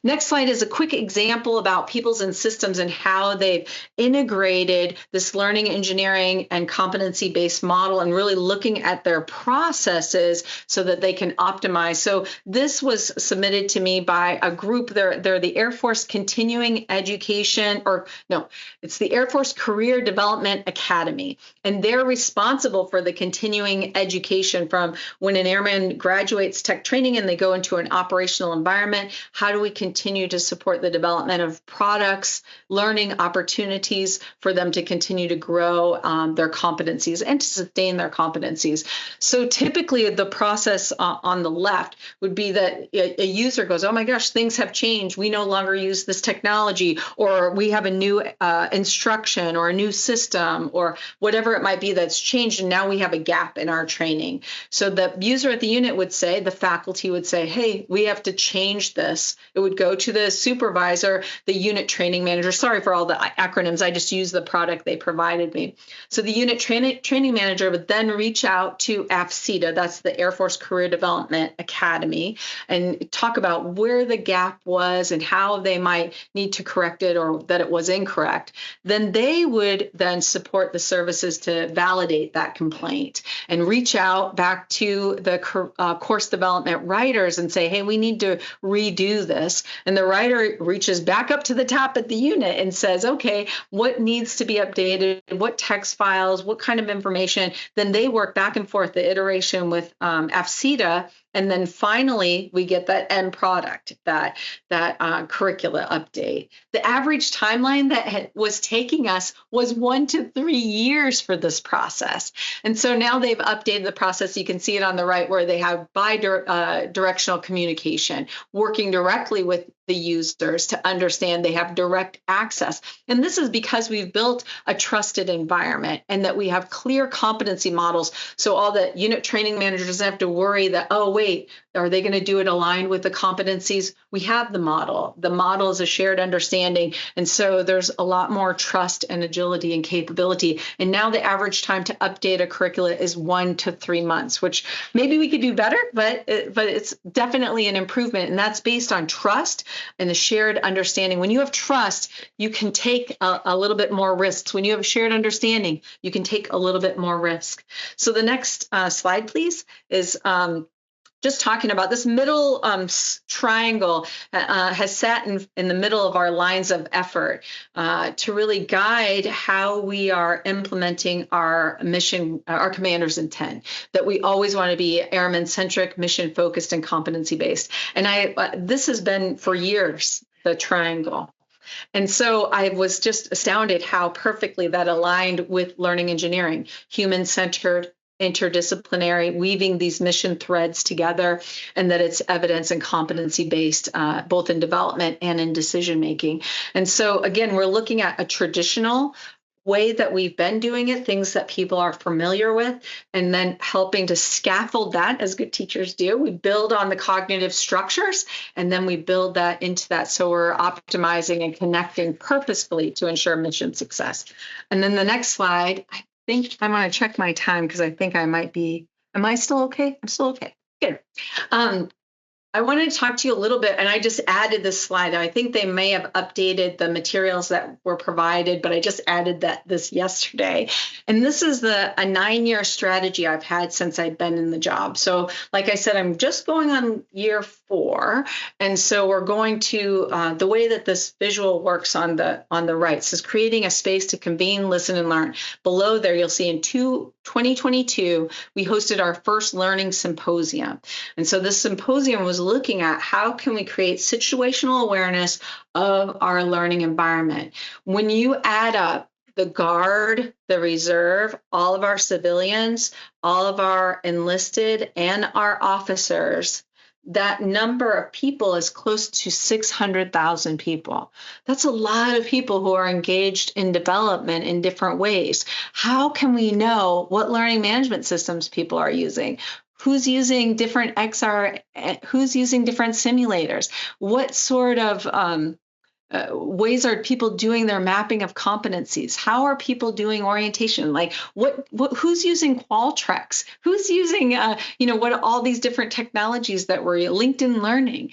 Next slide is a quick example about peoples and systems and how they've integrated this learning, engineering, and competency-based model and really looking at their processes so that they can optimize. So this was submitted to me by a group. They're the Air Force Continuing Education, it's the Air Force Career Development Academy. And they're responsible for the continuing education from when an airman graduates tech training and they go into an operational environment. How do we continue to support the development of products, learning opportunities for them to continue to grow their competencies and to sustain their competencies? So typically the process on the left would be that a user goes, oh my gosh, things have changed. We no longer use this technology, or we have a new instruction or a new system or whatever it might be that's changed. And now we have a gap in our training. So the user at the unit would say, the faculty would say, hey, we have to change this. It would go to the supervisor, the unit training manager. Sorry for all the acronyms. I just used the product they provided me. So the unit training manager would then reach out to AFCETA, that's the Air Force Career Development Academy, and talk about where the gap was and how they might need to correct it or that it was incorrect. Then they would then support the services to validate that complaint and reach out back to the course development writers and say, hey, we need to redo this. And the writer reaches back up to the top at the unit and says, okay, what needs to be updated? What text files? What kind of information? Then they work back and forth the iteration with AFCETA. And then finally, we get that end product, that curricula update. The average timeline that was taking us was 1 to 3 years for this process. And so now they've updated the process. You can see it on the right where they have bi-directional communication, working directly with the users to understand they have direct access. And this is because we've built a trusted environment and that we have clear competency models. So all the unit training managers doesn't have to worry that, oh, wait, are they going to do it aligned with the competencies? We have the model. The model is a shared understanding. And so there's a lot more trust and agility and capability. And now the average time to update a curricula is 1 to 3 months, which maybe we could do better, but it's definitely an improvement. And that's based on trust and the shared understanding. When you have trust, you can take a little bit more risks. When you have a shared understanding, you can take a little bit more risk. So the next slide, please, is just talking about this middle triangle has sat in the middle of our lines of effort to really guide how we are implementing our mission, our commander's intent, that we always want to be airman-centric, mission-focused, and competency-based. And this has been for years, the triangle. And so I was just astounded how perfectly that aligned with learning engineering, human-centered, interdisciplinary, weaving these mission threads together, and that it's evidence and competency based, both in development and in decision making. And so, again, we're looking at a traditional way that we've been doing it, things that people are familiar with, and then helping to scaffold that as good teachers do. We build on the cognitive structures, and then we build that into that. So we're optimizing and connecting purposefully to ensure mission success. And then the next slide, I think I'm going to check my time because I think I might be, am I still okay? I'm still okay. Good. I wanted to talk to you a little bit, and I just added this slide. I think they may have updated the materials that were provided, but I just added this yesterday. And this is a 9-year strategy I've had since I've been in the job. So like I said, I'm just going on year 4. And so we're going to, the way that this visual works on the right says creating a space to convene, listen, and learn. Below there, you'll see in 2022, we hosted our first learning symposium. And so this symposium was looking at how can we create situational awareness of our learning environment. When you add up the Guard, the Reserve, all of our civilians, all of our enlisted, and our officers, that number of people is close to 600,000 people. That's a lot of people who are engaged in development in different ways. How can we know what learning management systems people are using? Who's using different XR, who's using different simulators? What sort of ways are people doing their mapping of competencies? How are people doing orientation? Like who's using Qualtrics? Who's using, what are all these different technologies that were LinkedIn Learning?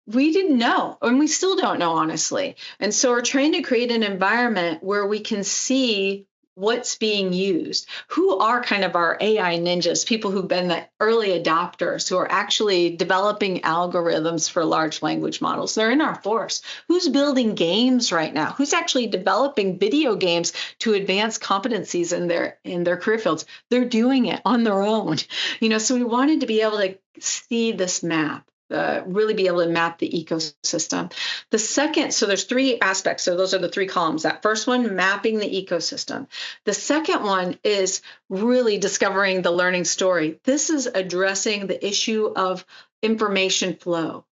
We didn't know, and we still don't know, honestly. And so we're trying to create an environment where we can see what's being used, who are kind of our AI ninjas, people who've been the early adopters, who are actually developing algorithms for large language models. They're in our force. Who's building games right now? Who's actually developing video games to advance competencies in their career fields? They're doing it on their own. So we wanted to be able to see this map. Really be able to map the ecosystem. The second, so there's 3 aspects. So those are the 3 columns. That first one, mapping the ecosystem. The second one is really discovering the learning story. This is addressing the issue of information flow,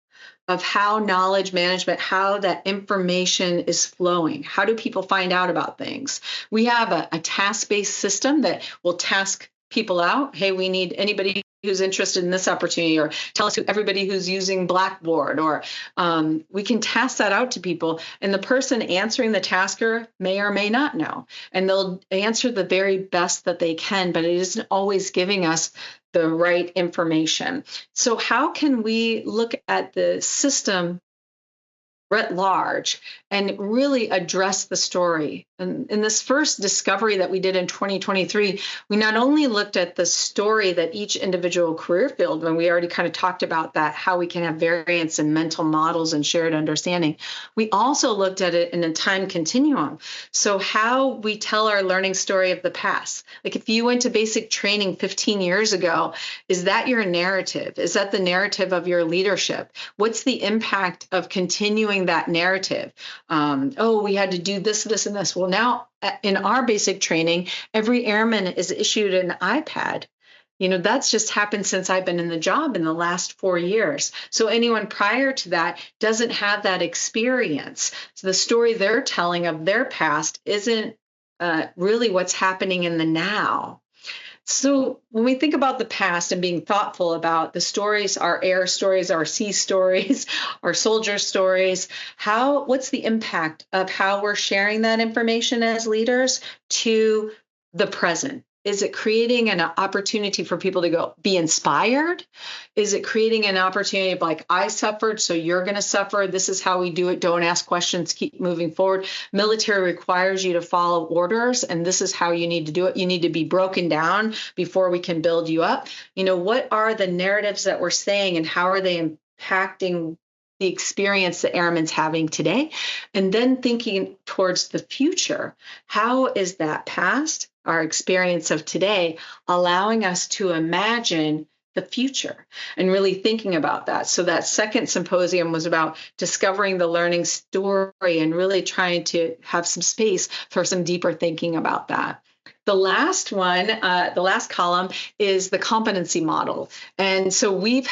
of how knowledge management, how that information is flowing. How do people find out about things? We have a task-based system that will task people out. Hey, we need anybody who's interested in this opportunity, or tell us everybody who's using Blackboard, or we can task that out to people. And the person answering the tasker may or may not know, and they'll answer the very best that they can, but it isn't always giving us the right information. So how can we look at the system writ large and really address the story? And in this first discovery that we did in 2023, we not only looked at the story that each individual career field, when we already kind of talked about that, how we can have variance in mental models and shared understanding, we also looked at it in a time continuum. So how we tell our learning story of the past. Like if you went to basic training 15 years ago, is that your narrative? Is that the narrative of your leadership? What's the impact of continuing that narrative? We had to do this, this, and this. Well, now in our basic training, every airman is issued an iPad. That's just happened since I've been in the job in the last 4 years. So anyone prior to that doesn't have that experience. So the story they're telling of their past isn't really what's happening in the now. So when we think about the past and being thoughtful about the stories, our air stories, our sea stories, our soldier stories, what's the impact of how we're sharing that information as leaders to the present? Is it creating an opportunity for people to go be inspired? Is it creating an opportunity of like, I suffered, so you're going to suffer. This is how we do it. Don't ask questions. Keep moving forward. Military requires you to follow orders, and this is how you need to do it. You need to be broken down before we can build you up. What are the narratives that we're saying, and how are they impacting the experience that airmen's having today? And then thinking towards the future, how is that past, our experience of today, allowing us to imagine the future and really thinking about that. So that second symposium was about discovering the learning story and really trying to have some space for some deeper thinking about that. The last one, the last column is the competency model. And so we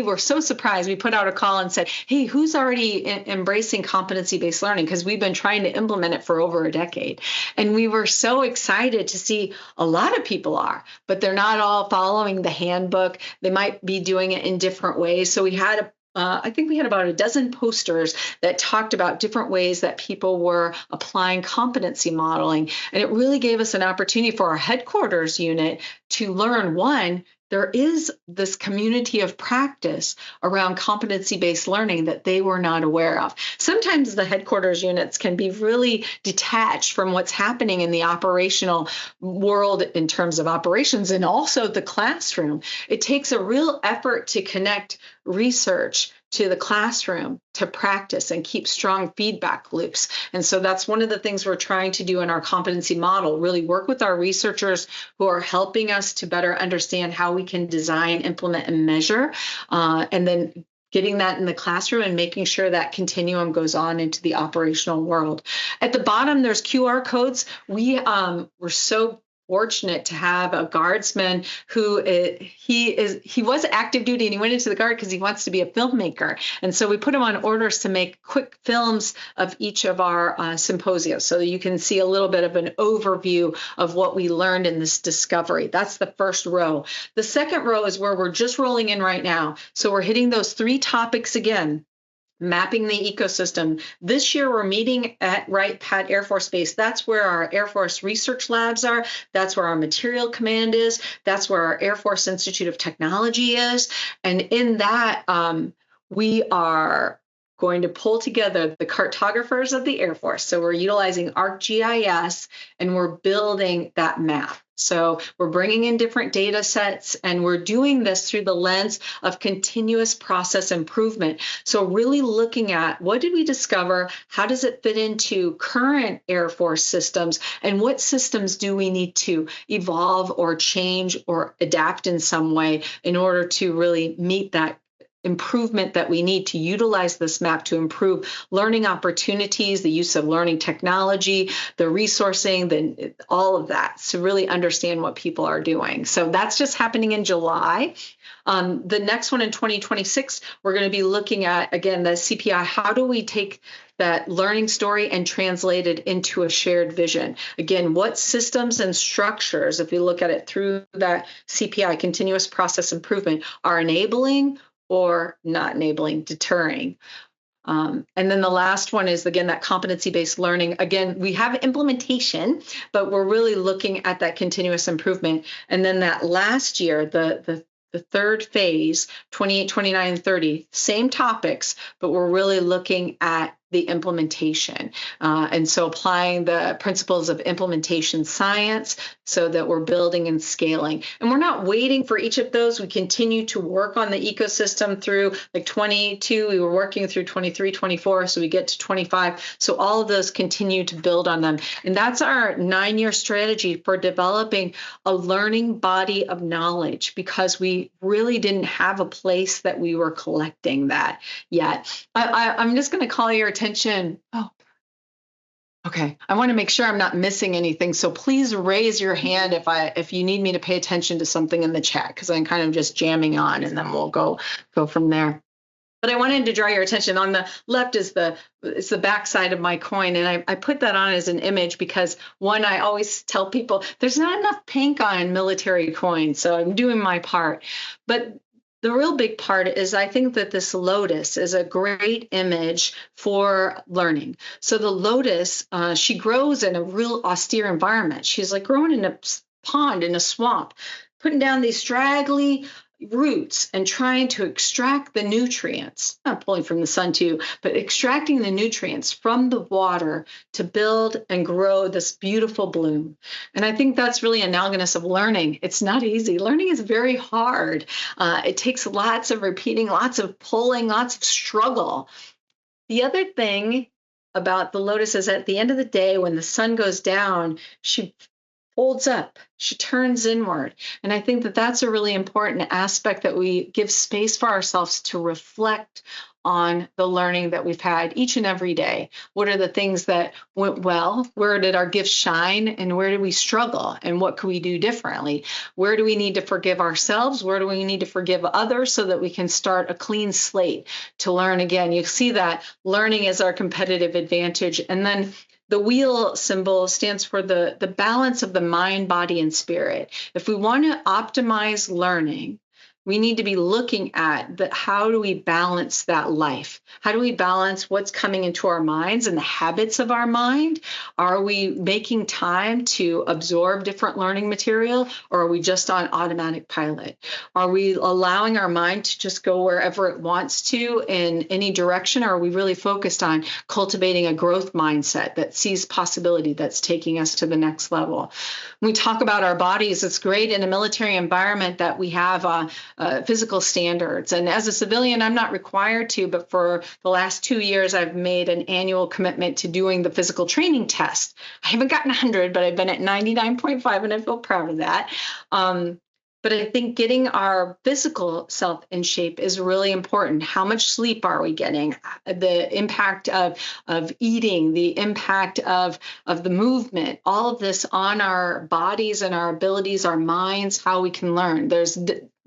were so surprised. We put out a call and said, hey, who's already embracing competency-based learning? Because we've been trying to implement it for over a decade. And we were so excited to see a lot of people are, but they're not all following the handbook. They might be doing it in different ways. So we had I think we had about a dozen posters that talked about different ways that people were applying competency modeling. And it really gave us an opportunity for our headquarters unit to learn, one, there is this community of practice around competency-based learning that they were not aware of. Sometimes the headquarters units can be really detached from what's happening in the operational world in terms of operations and also the classroom. It takes a real effort to connect research to the classroom to practice and keep strong feedback loops. And so that's one of the things we're trying to do in our competency model, really work with our researchers who are helping us to better understand how we can design, implement, and measure, and then getting that in the classroom and making sure that continuum goes on into the operational world. At the bottom, there's QR codes. We were so fortunate to have a guardsman who he was active duty and he went into the guard because he wants to be a filmmaker. And so we put him on orders to make quick films of each of our symposia so that you can see a little bit of an overview of what we learned in this discovery. That's the first row. The second row is where we're just rolling in right now. So we're hitting those three topics again. Mapping the ecosystem. This year, we're meeting at Wright Pat Air Force Base. That's where our Air Force research labs are. That's where our material command is. That's where our Air Force Institute of Technology is. And in that, we are going to pull together the cartographers of the Air Force. So we're utilizing ArcGIS and we're building that map. So we're bringing in different data sets and we're doing this through the lens of continuous process improvement. So really looking at what did we discover? How does it fit into current Air Force systems? And what systems do we need to evolve or change or adapt in some way in order to really meet that improvement that we need to utilize this map to improve learning opportunities, the use of learning technology, the resourcing, all of that, to really understand what people are doing. So that's just happening in July. The next one in 2026, we're going to be looking at, again, the CPI. How do we take that learning story and translate it into a shared vision? Again, what systems and structures, if we look at it through that CPI, continuous process improvement, are enabling or not enabling, deterring. And then the last one is, again, that competency-based learning. Again, we have implementation, but we're really looking at that continuous improvement. And then that last year, the third phase, 28, 29, and 30, same topics, but we're really looking at the implementation. And so applying the principles of implementation science so that we're building and scaling. And we're not waiting for each of those. We continue to work on the ecosystem through like 22. We were working through 23, 24. So we get to 25. So all of those continue to build on them. And that's our 9-year strategy for developing a learning body of knowledge, because we really didn't have a place that we were collecting that yet. I'm just going to call your attention. Oh, okay. I want to make sure I'm not missing anything. So please raise your hand if you need me to pay attention to something in the chat, because I'm kind of just jamming on, and then we'll go from there. But I wanted to draw your attention. On the left is the backside of my coin, and I put that on as an image because, one, I always tell people there's not enough pink on military coins, so I'm doing my part. But the real big part is I think that this lotus is a great image for learning. So the lotus, she grows in a real austere environment. She's like growing in a pond, in a swamp, putting down these straggly roots and trying to extract the nutrients, not pulling from the sun too, but extracting the nutrients from the water to build and grow this beautiful bloom. And I think that's really analogous of learning. It's not easy. Learning is very hard. It takes lots of repeating, lots of pulling, lots of struggle. The other thing about the lotus is at the end of the day, when the sun goes down, she holds up. She turns inward. And I think that that's a really important aspect, that we give space for ourselves to reflect on the learning that we've had each and every day. What are the things that went well? Where did our gifts shine? And where did we struggle? And what could we do differently? Where do we need to forgive ourselves? Where do we need to forgive others so that we can start a clean slate to learn again? You see that learning is our competitive advantage. And then the wheel symbol stands for the balance of the mind, body, and spirit. If we want to optimize learning, we need to be looking at how do we balance that life? How do we balance what's coming into our minds and the habits of our mind? Are we making time to absorb different learning material, or are we just on automatic pilot? Are we allowing our mind to just go wherever it wants to in any direction, or are we really focused on cultivating a growth mindset that sees possibility, that's taking us to the next level? When we talk about our bodies, it's great in a military environment that we have physical standards. And as a civilian, I'm not required to, but for the last 2 years, I've made an annual commitment to doing the physical training test. I haven't gotten 100, but I've been at 99.5, and I feel proud of that. But I think getting our physical self in shape is really important. How much sleep are we getting? The impact of eating, the impact of the movement, all of this on our bodies and our abilities, our minds, how we can learn. There's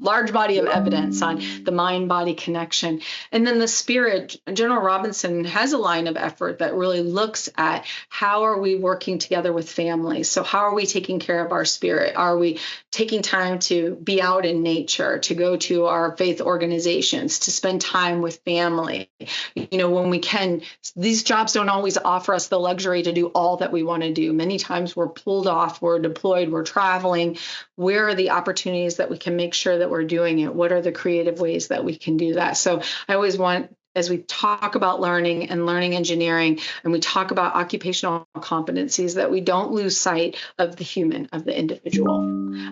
large body of evidence on the mind-body connection. And then the spirit, General Robinson has a line of effort that really looks at how are we working together with families. So how are we taking care of our spirit? Are we taking time to be out in nature, to go to our faith organizations, to spend time with family? When we can. These jobs don't always offer us the luxury to do all that we want to do. Many times we're pulled off, we're deployed, we're traveling. Where are the opportunities that we can make sure that we're doing it? What are the creative ways that we can do that? So I always want, as we talk about learning and learning engineering, and we talk about occupational competencies, that we don't lose sight of the human, of the individual.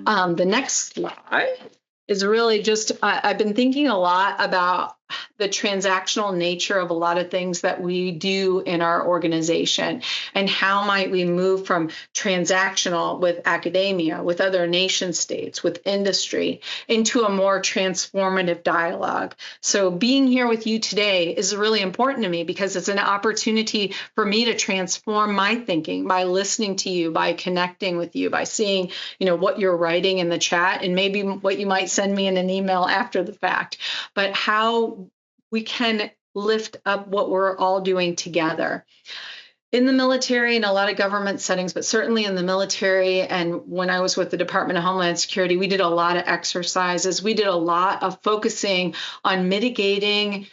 The next slide is really just, I've been thinking a lot about the transactional nature of a lot of things that we do in our organization, and how might we move from transactional with academia, with other nation states, with industry, into a more transformative dialogue. So being here with you today is really important to me, because it's an opportunity for me to transform my thinking by listening to you, by connecting with you, by seeing, what you're writing in the chat, and maybe what you might send me in an email after the fact, but how we can lift up what we're all doing together. In the military and a lot of government settings, but certainly in the military, and when I was with the Department of Homeland Security, we did a lot of exercises. We did a lot of focusing on mitigating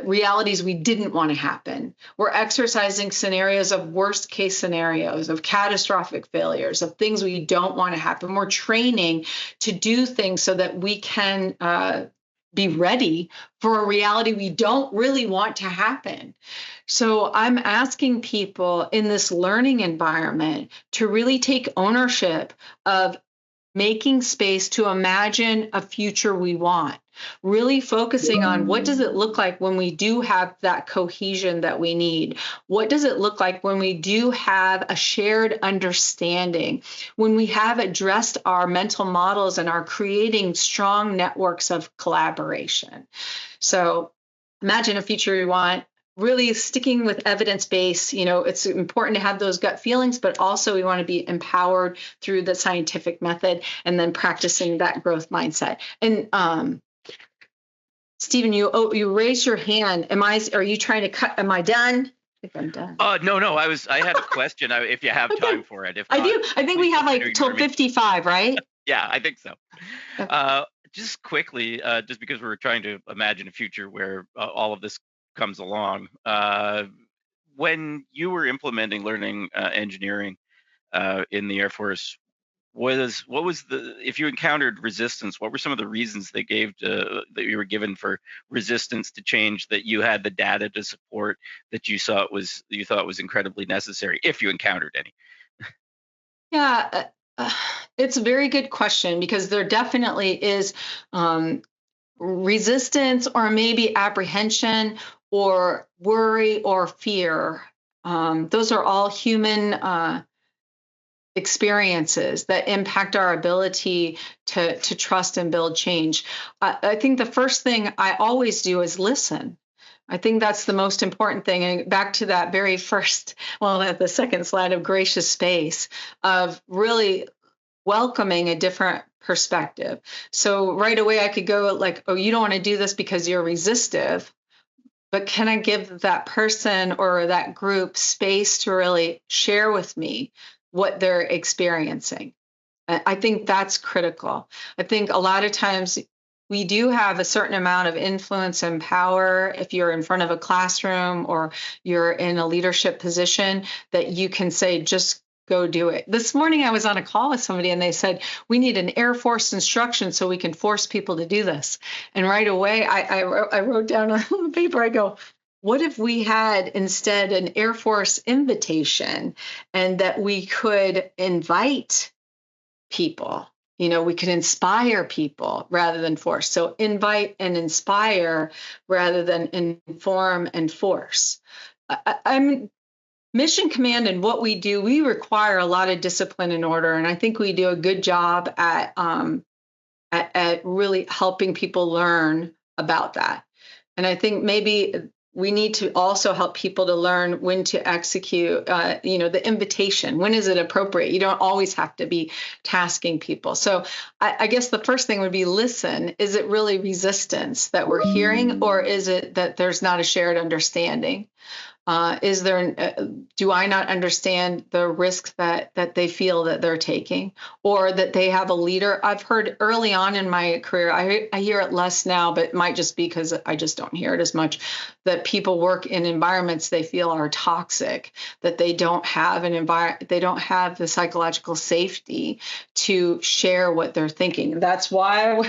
realities we didn't want to happen. We're exercising scenarios of worst case scenarios, of catastrophic failures, of things we don't want to happen. We're training to do things so that we can be ready for a reality we don't really want to happen. So I'm asking people in this learning environment to really take ownership of making space to imagine a future we want, really focusing on what does it look like when we do have that cohesion that we need? What does it look like when we do have a shared understanding, when we have addressed our mental models and are creating strong networks of collaboration? So imagine a future we want. Really sticking with evidence-based, it's important to have those gut feelings, but also we want to be empowered through the scientific method, and then practicing that growth mindset. And Stephen, you raised your hand. Are you trying to cut? Am I done? I think I'm done. No. I had a question. If you have time for it. If I not, do. I think we have till 55, right? Yeah, I think so. Okay. Just quickly, just because we were trying to imagine a future where all of this comes along. When you were implementing learning engineering in the Air Force, if you encountered resistance, what were some of the reasons they gave that you were given for resistance to change, that you had the data to support, that you thought was incredibly necessary, if you encountered any? Yeah, it's a very good question, because there definitely is resistance, or maybe apprehension, or worry, or fear. Those are all human experiences that impact our ability to trust and build change. I think the first thing I always do is listen. I think that's the most important thing. And back to that very first, well, the second slide of gracious space, of really welcoming a different perspective. So right away I could go like, oh, you don't want to do this because you're resistive. But can I give that person or that group space to really share with me what they're experiencing? I think that's critical. I think a lot of times we do have a certain amount of influence and power if you're in front of a classroom or you're in a leadership position that you can say, just go do it. This morning I was on a call with somebody and they said, we need an Air Force instruction so we can force people to do this. And right away I wrote down on the paper, I go, what if we had instead an Air Force invitation, and that we could invite people? We could inspire people rather than force. So invite and inspire rather than inform and force. I'm Mission Command, and what we do, we require a lot of discipline and order, and I think we do a good job at really helping people learn about that. And I think maybe we need to also help people to learn when to execute, the invitation. When is it appropriate? You don't always have to be tasking people. So I guess the first thing would be listen. Is it really resistance that we're hearing, or is it that there's not a shared understanding? Do I not understand the risk that they feel that they're taking, or that they have a leader? I've heard early on in my career, I hear it less now, but it might just be because I just don't hear it as much, that people work in environments they feel are toxic, that they don't have they don't have the psychological safety to share what they're thinking. That's why,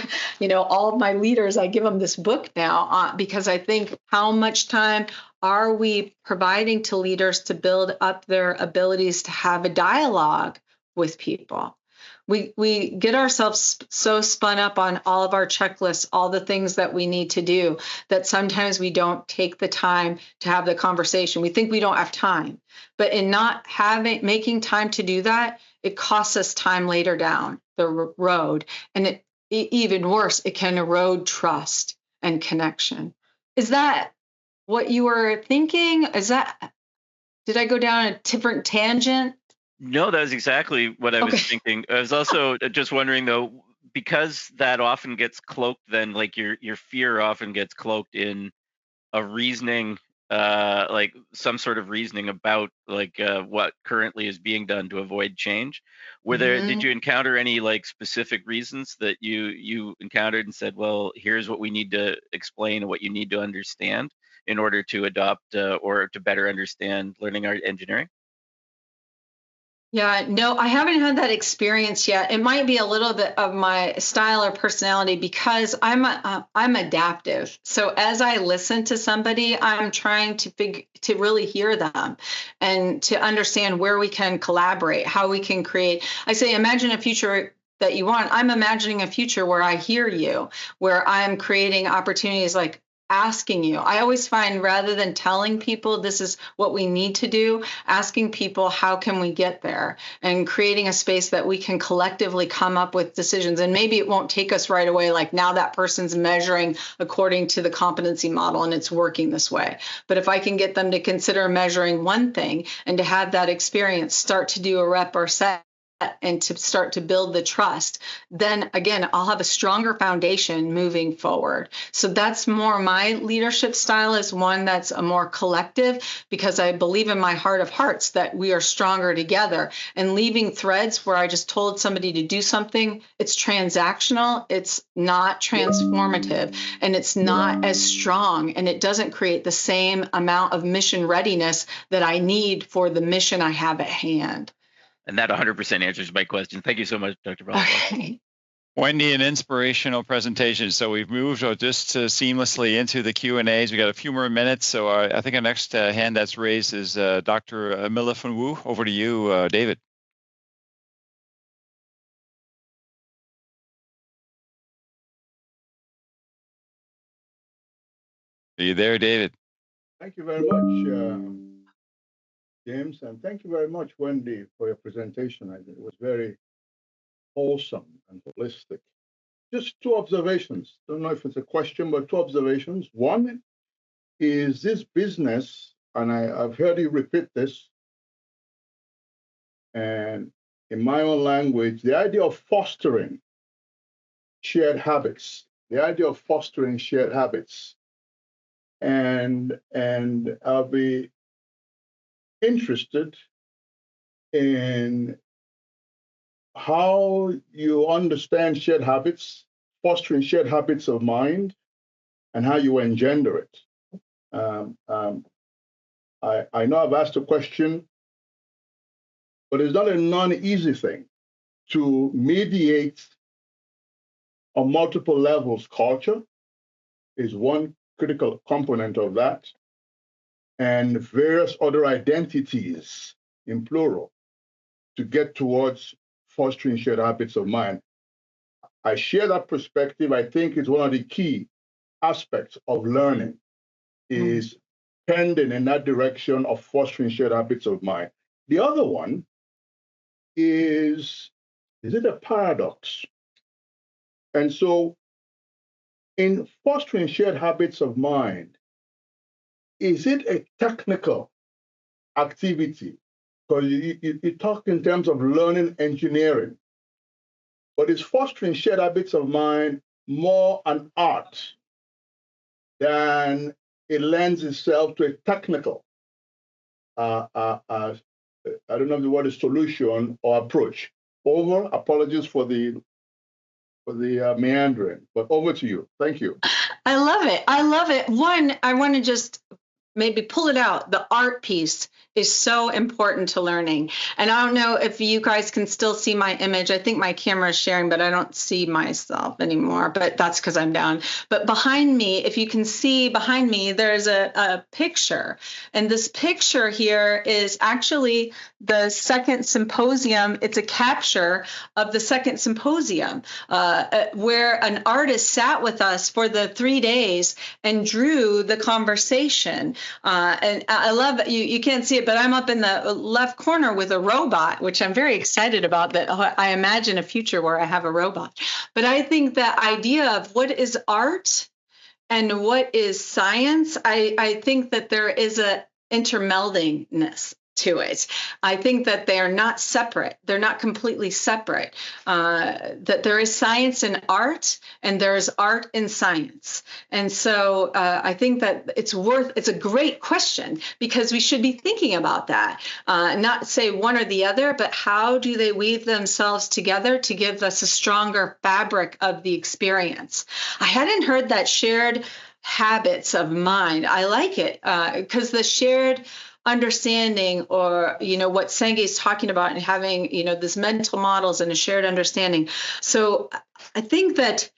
all of my leaders, I give them this book now, because I think, how much time are we providing to leaders to build up their abilities to have a dialogue with people? We get ourselves so spun up on all of our checklists, all the things that we need to do, that sometimes we don't take the time to have the conversation. We think we don't have time, but in not making time to do that, it costs us time later down the road. And even worse, it can erode trust and connection. Is that what you were thinking? Did I go down a different tangent? No, that was exactly what I was Okay. thinking. I was also just wondering, though, because that often gets cloaked, then like your fear often gets cloaked in a reasoning, like some sort of reasoning about what currently is being done to avoid change. Did you encounter any like specific reasons that you encountered and said, well, here's what we need to explain and what you need to understand in order to adopt or to better understand learning art engineering? Yeah, no, I haven't had that experience yet. It might be a little bit of my style or personality, because I'm adaptive. So as I listen to somebody, I'm trying to really hear them and to understand where we can collaborate, how we can create. I say, imagine a future that you want. I'm imagining a future where I hear you, where I'm creating opportunities, like asking you. I always find, rather than telling people this is what we need to do, asking people, how can we get there, and creating a space that we can collectively come up with decisions. And maybe it won't take us right away, like now that person's measuring according to the competency model and it's working this way. But if I can get them to consider measuring one thing and to have that experience, start to do a rep or set, and to start to build the trust, then again, I'll have a stronger foundation moving forward. So that's more my leadership style, is one that's a more collective, because I believe in my heart of hearts that we are stronger together. And leaving threads where I just told somebody to do something, it's transactional, it's not transformative, and it's not as strong, and it doesn't create the same amount of mission readiness that I need for the mission I have at hand. And that 100% answers my question. Thank you so much, Dr. Balboa. Okay. Wendy, an inspirational presentation. So we've moved just seamlessly into the Q&As. We got a few more minutes. So I think our next hand that's raised is Dr. Milifan Wu. Over to you, David. Are you there, David? Thank you very much. James, and thank you very much, Wendy, for your presentation. I think it was very wholesome and holistic. Just two observations. Don't know if it's a question, but two observations. One is this business, and I've heard you repeat this, and in my own language, the idea of fostering shared habits, the idea of fostering shared habits. And I'll be interested in how you understand shared habits, fostering shared habits of mind, and how you engender it. I know I've asked a question, but it's not a non-easy thing to mediate on multiple levels. Culture is one critical component of that, and various other identities in plural to get towards fostering shared habits of mind. I share that perspective. I think it's one of the key aspects of learning is tending in that direction of fostering shared habits of mind. The other one is it a paradox? And so in fostering shared habits of mind, is it a technical activity? Because you talk in terms of learning engineering, but is fostering shared habits of mind more an art than it lends itself to a technical, I don't know if the word is solution or approach? Over, apologies for the meandering, but over to you. Thank you. I love it. I love it. One, I want to just maybe pull it out. The art piece is so important to learning. And I don't know if you guys can still see my image. I think my camera is sharing, but I don't see myself anymore, but that's because I'm down. But behind me, if you can see behind me, there's a picture. And this picture here is actually the second symposium. It's a capture of the second symposium where an artist sat with us for the 3 days and drew the conversation. And I love it. You can't see it, but I'm up in the left corner with a robot, which I'm very excited about, that I imagine a future where I have a robot. But I think that idea of what is art and what is science, I think that there is a intermeldingness to it. I think that they are not separate. They're not completely separate. That there is science in art and there is art in science. And so I think that it's a great question because we should be thinking about that. Not say one or the other, but how do they weave themselves together to give us a stronger fabric of the experience? I hadn't heard that shared habits of mind. I like it because the shared understanding, or what Senge is talking about, and having this mental models and a shared understanding. So I think that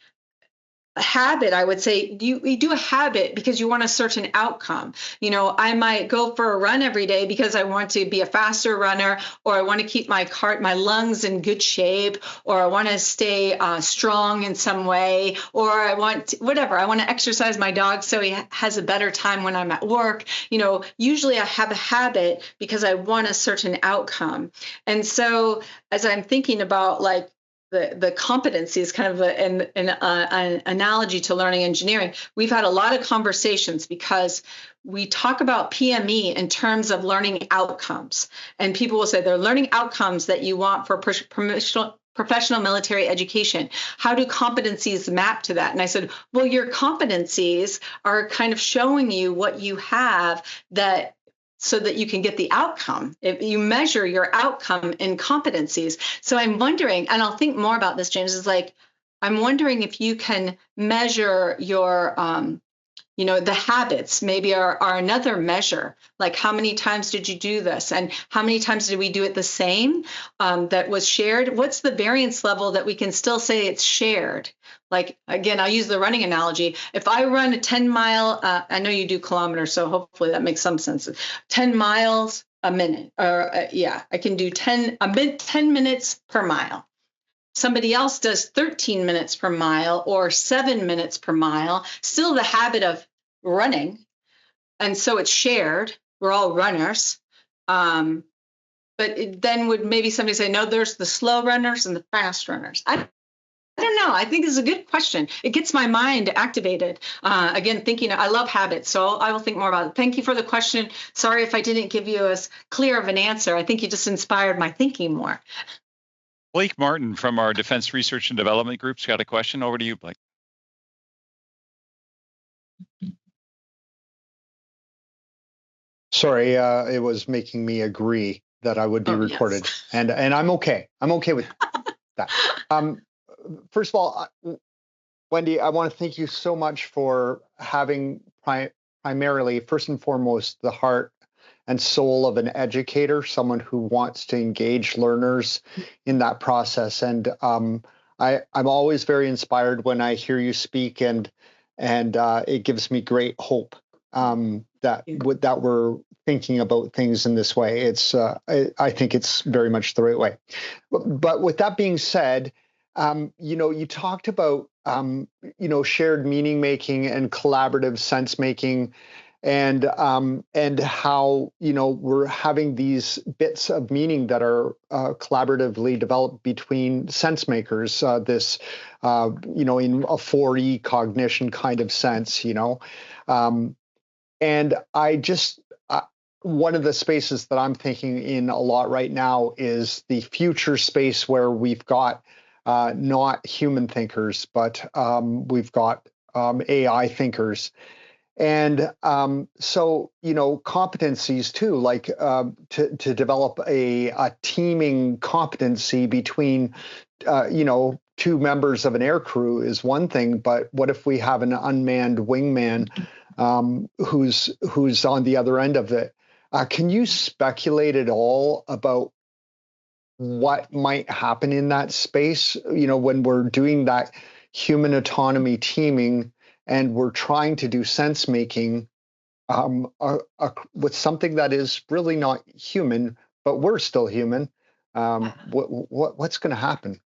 a habit, I would say you do a habit because you want a certain outcome. I might go for a run every day because I want to be a faster runner, or I want to keep my lungs in good shape, or I want to stay strong in some way, or I want I want to exercise my dog so he has a better time when I'm at work. Usually I have a habit because I want a certain outcome. And so as I'm thinking about the competency is kind of an analogy to learning engineering. We've had a lot of conversations because we talk about PME in terms of learning outcomes. And people will say they're learning outcomes that you want for professional military education. How do competencies map to that? And I said, well, your competencies are kind of showing you what you have so that you can get the outcome. If you measure your outcome in competencies. So I'm wondering, and I'll think more about this, James, is I'm wondering if you can measure your, the habits maybe are another measure. Like how many times did you do this? And how many times did we do it the same that was shared? What's the variance level that we can still say it's shared? Again, I'll use the running analogy. If I run a 10-mile, I know you do kilometers, so hopefully that makes some sense. 10 miles a minute, or I can do 10 minutes per mile. Somebody else does 13 minutes per mile or 7 minutes per mile, still the habit of running. And so it's shared. We're all runners. But then would maybe somebody say, no, there's the slow runners and the fast runners. I don't know. I think this is a good question. It gets my mind activated. Again, thinking, I love habits, so I will think more about it. Thank you for the question. Sorry if I didn't give you as clear of an answer. I think you just inspired my thinking more. Blake Martin from our Defense Research and Development Group's got a question. Over to you, Blake. Sorry, it was making me agree that I would be recorded, yes. and I'm okay. I'm okay with that. First of all, Wendy, I want to thank you so much for having primarily, first and foremost, the heart and soul of an educator, someone who wants to engage learners in that process. And I'm always very inspired when I hear you speak, and it gives me great hope that we're thinking about things in this way. It's I think it's very much the right way. But with that being said, you talked about shared meaning making and collaborative sense making, and how we're having these bits of meaning that are collaboratively developed between sense makers. This in a 4E cognition kind of sense, and I just one of the spaces that I'm thinking in a lot right now is the future space where we've got not human thinkers, but we've got AI thinkers. And so, competencies too, like to develop a teaming competency between, two members of an air crew is one thing, but what if we have an unmanned wingman who's on the other end of it? Can you speculate at all about what might happen in that space, when we're doing that human autonomy teaming and we're trying to do sense making with something that is really not human, but we're still human? What's going to happen?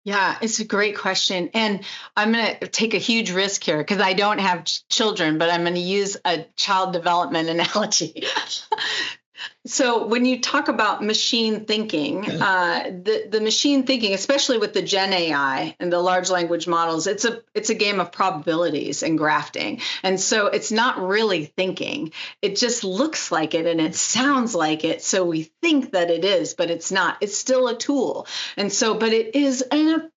Yeah, it's a great question. And I'm going to take a huge risk here because I don't have children, but I'm going to use a child development analogy. So when you talk about machine thinking, the machine thinking, especially with the Gen AI and the large language models, it's a game of probabilities and grafting. And so it's not really thinking. It just looks like it and it sounds like it. So we think that it is, but it's not. It's still a tool. And so, but it is a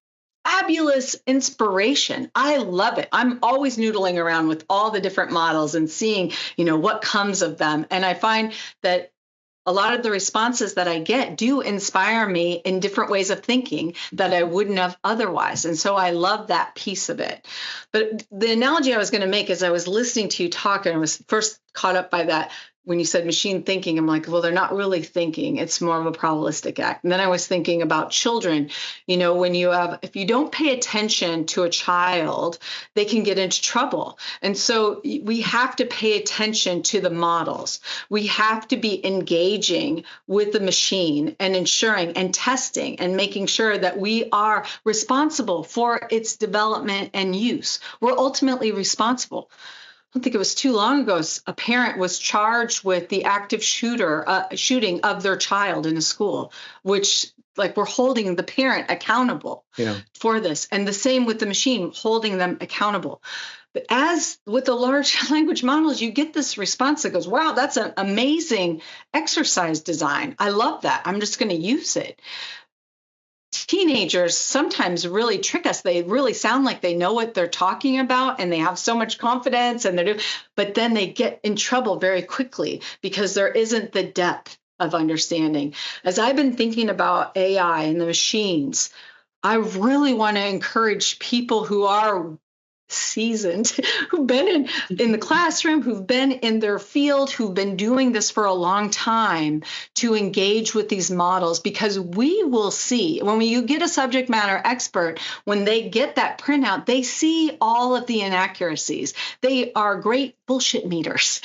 fabulous inspiration. I love it. I'm always noodling around with all the different models and seeing, what comes of them. And I find that a lot of the responses that I get do inspire me in different ways of thinking that I wouldn't have otherwise. And so I love that piece of it. But the analogy I was going to make as I was listening to you talk, and I was first caught up by that when you said machine thinking, I'm like, well, they're not really thinking. It's more of a probabilistic act. And then I was thinking about children. If you don't pay attention to a child, they can get into trouble. And so we have to pay attention to the models. We have to be engaging with the machine and ensuring and testing and making sure that we are responsible for its development and use. We're ultimately responsible. I don't think it was too long ago, a parent was charged with the active shooting of their child in a school, which we're holding the parent accountable for this. And the same with the machine, holding them accountable. But as with the large language models, you get this response that goes, wow, that's an amazing exercise design. I love that. I'm just going to use it. Teenagers sometimes really trick us. They really sound like they know what they're talking about and they have so much confidence but then they get in trouble very quickly because there isn't the depth of understanding. As I've been thinking about AI and the machines, I really want to encourage people who are seasoned, who've been in the classroom, who've been in their field, who've been doing this for a long time, to engage with these models, because we will see when you get a subject matter expert, when they get that printout, they see all of the inaccuracies. They are great bullshit meters.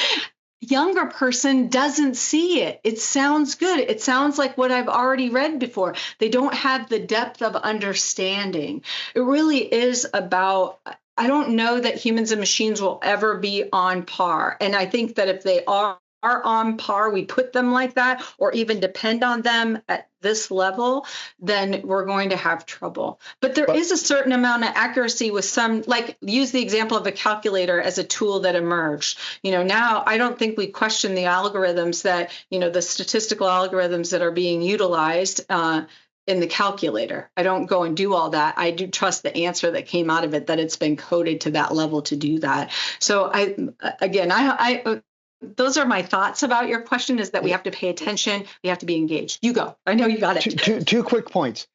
Younger person doesn't see it. It sounds good. It sounds like what I've already read before. They don't have the depth of understanding. It really is about, I don't know that humans and machines will ever be on par. And I think that if they are, are on par, we put them like that, or even depend on them at this level, then we're going to have trouble. But there is a certain amount of accuracy with some, like use the example of a calculator as a tool that emerged. Now I don't think we question the algorithms that, the statistical algorithms that are being utilized in the calculator. I don't go and do all that. I do trust the answer that came out of it, that it's been coded to that level to do that. So I those are my thoughts about your question, is that we have to pay attention. We have to be engaged. You go. I know you got it. Two quick points.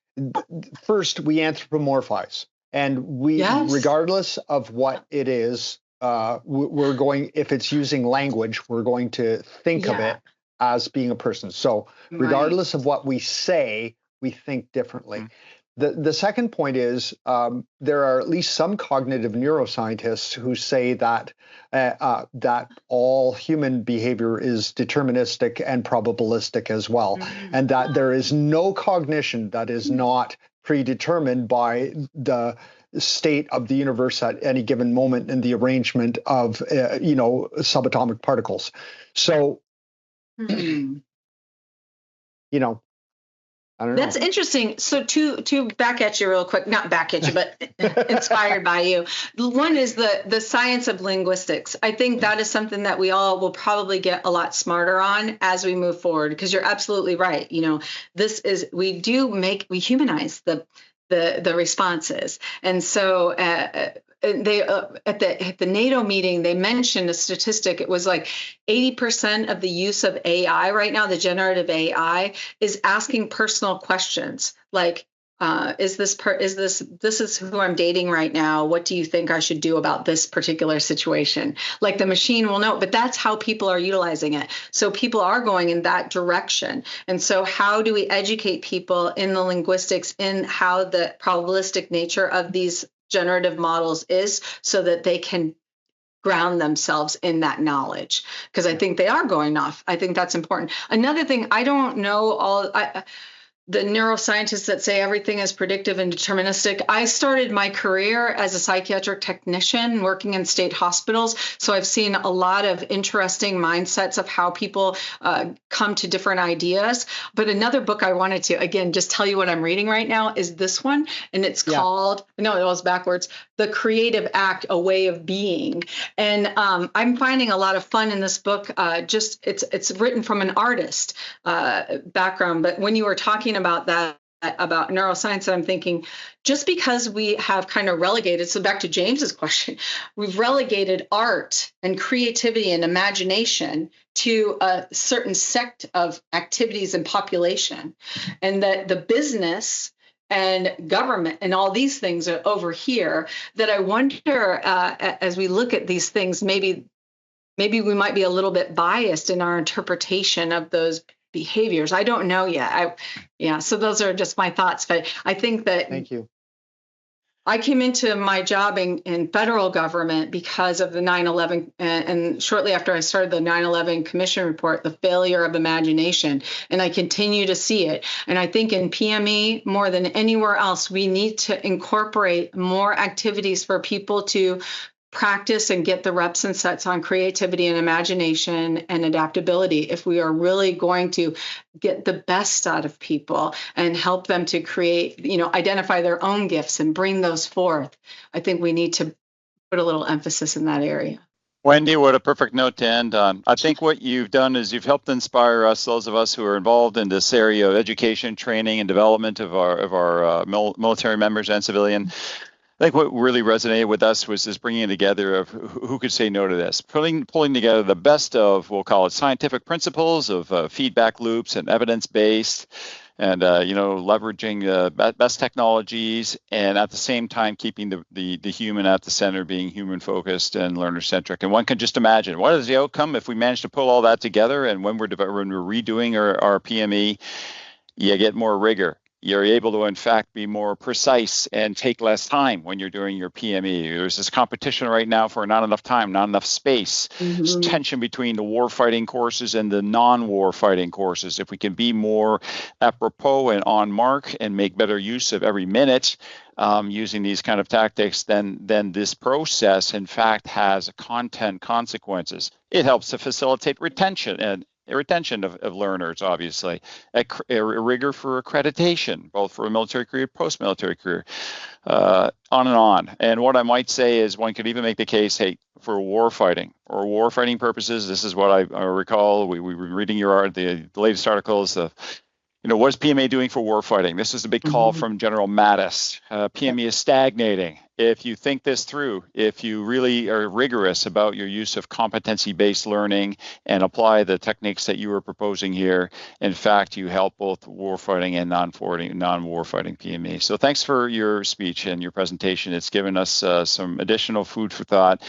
First, we anthropomorphize, and we, regardless of what it is, we're going, if it's using language, we're going to think of it as being a person. So regardless of what we say, we think differently. The second point is there are at least some cognitive neuroscientists who say that that all human behavior is deterministic and probabilistic as well, and that there is no cognition that is not predetermined by the state of the universe at any given moment and the arrangement of subatomic particles. So I don't know. That's interesting. So to back at you real quick, not back at you, but inspired by you. One is the science of linguistics. I think that is something that we all will probably get a lot smarter on as we move forward, because you're absolutely right. We humanize the responses. And so they at the NATO meeting, they mentioned a statistic. It was like 80% of the use of AI right now, the generative AI, is asking personal questions like, this is who I'm dating right now. What do you think I should do about this particular situation? Like the machine will know, but that's how people are utilizing it. So people are going in that direction. And so how do we educate people in the linguistics, in how the probabilistic nature of these generative models is, so that they can ground themselves in that knowledge? Because I think they are going off. I think that's important. Another thing, I don't know the neuroscientists that say everything is predictive and deterministic. I started my career as a psychiatric technician working in state hospitals. So I've seen a lot of interesting mindsets of how people come to different ideas. But another book I wanted to, again, just tell you what I'm reading right now is this one. And it's called, no, it was backwards, The Creative Act, A Way of Being. And I'm finding a lot of fun in this book. It's written from an artist background. But when you were talking about that, about neuroscience, I'm thinking, just because we have kind of relegated, so back to James's question, we've relegated art and creativity and imagination to a certain sect of activities and population, and that the business and government and all these things are over here, that I wonder, as we look at these things, maybe we might be a little bit biased in our interpretation of those behaviors. I don't know yet. So those are just my thoughts. But I think that Thank you. I came into my job in federal government because of the 9/11, and shortly after I started the 9/11 Commission report, the failure of imagination, and I continue to see it. And I think in PME, more than anywhere else, we need to incorporate more activities for people to practice and get the reps and sets on creativity and imagination and adaptability if we are really going to get the best out of people and help them to create, identify their own gifts and bring those forth. I think we need to put a little emphasis in that area. Wendy, what a perfect note to end on. I think what you've done is you've helped inspire us, those of us who are involved in this area of education, training, and development of our military members and civilian. I think what really resonated with us was this bringing together of who could say no to this, pulling together the best of, we'll call it scientific principles of feedback loops and evidence-based, and leveraging best technologies, and at the same time keeping the human at the center, being human-focused and learner-centric. And one can just imagine what is the outcome if we manage to pull all that together, and when we're redoing our PME, you get more rigor. you're able to, in fact, be more precise and take less time when you're doing your PME. There's this competition right now for not enough time, not enough space. There's tension between the warfighting courses and the non-warfighting courses. If we can be more apropos and on mark and make better use of every minute using these kind of tactics, then this process, in fact, has content consequences. It helps to facilitate retention of learners, obviously, a rigor for accreditation, both for a military career, post-military career, on and on. And what I might say is one could even make the case, hey, for warfighting purposes, this is what I recall. We were reading the latest articles of, what is PMA doing for warfighting? This is a big call from General Mattis. PMA is stagnating. If you think this through, if you really are rigorous about your use of competency-based learning and apply the techniques that you were proposing here, in fact, you help both warfighting and non-warfighting PMA. So thanks for your speech and your presentation. It's given us some additional food for thought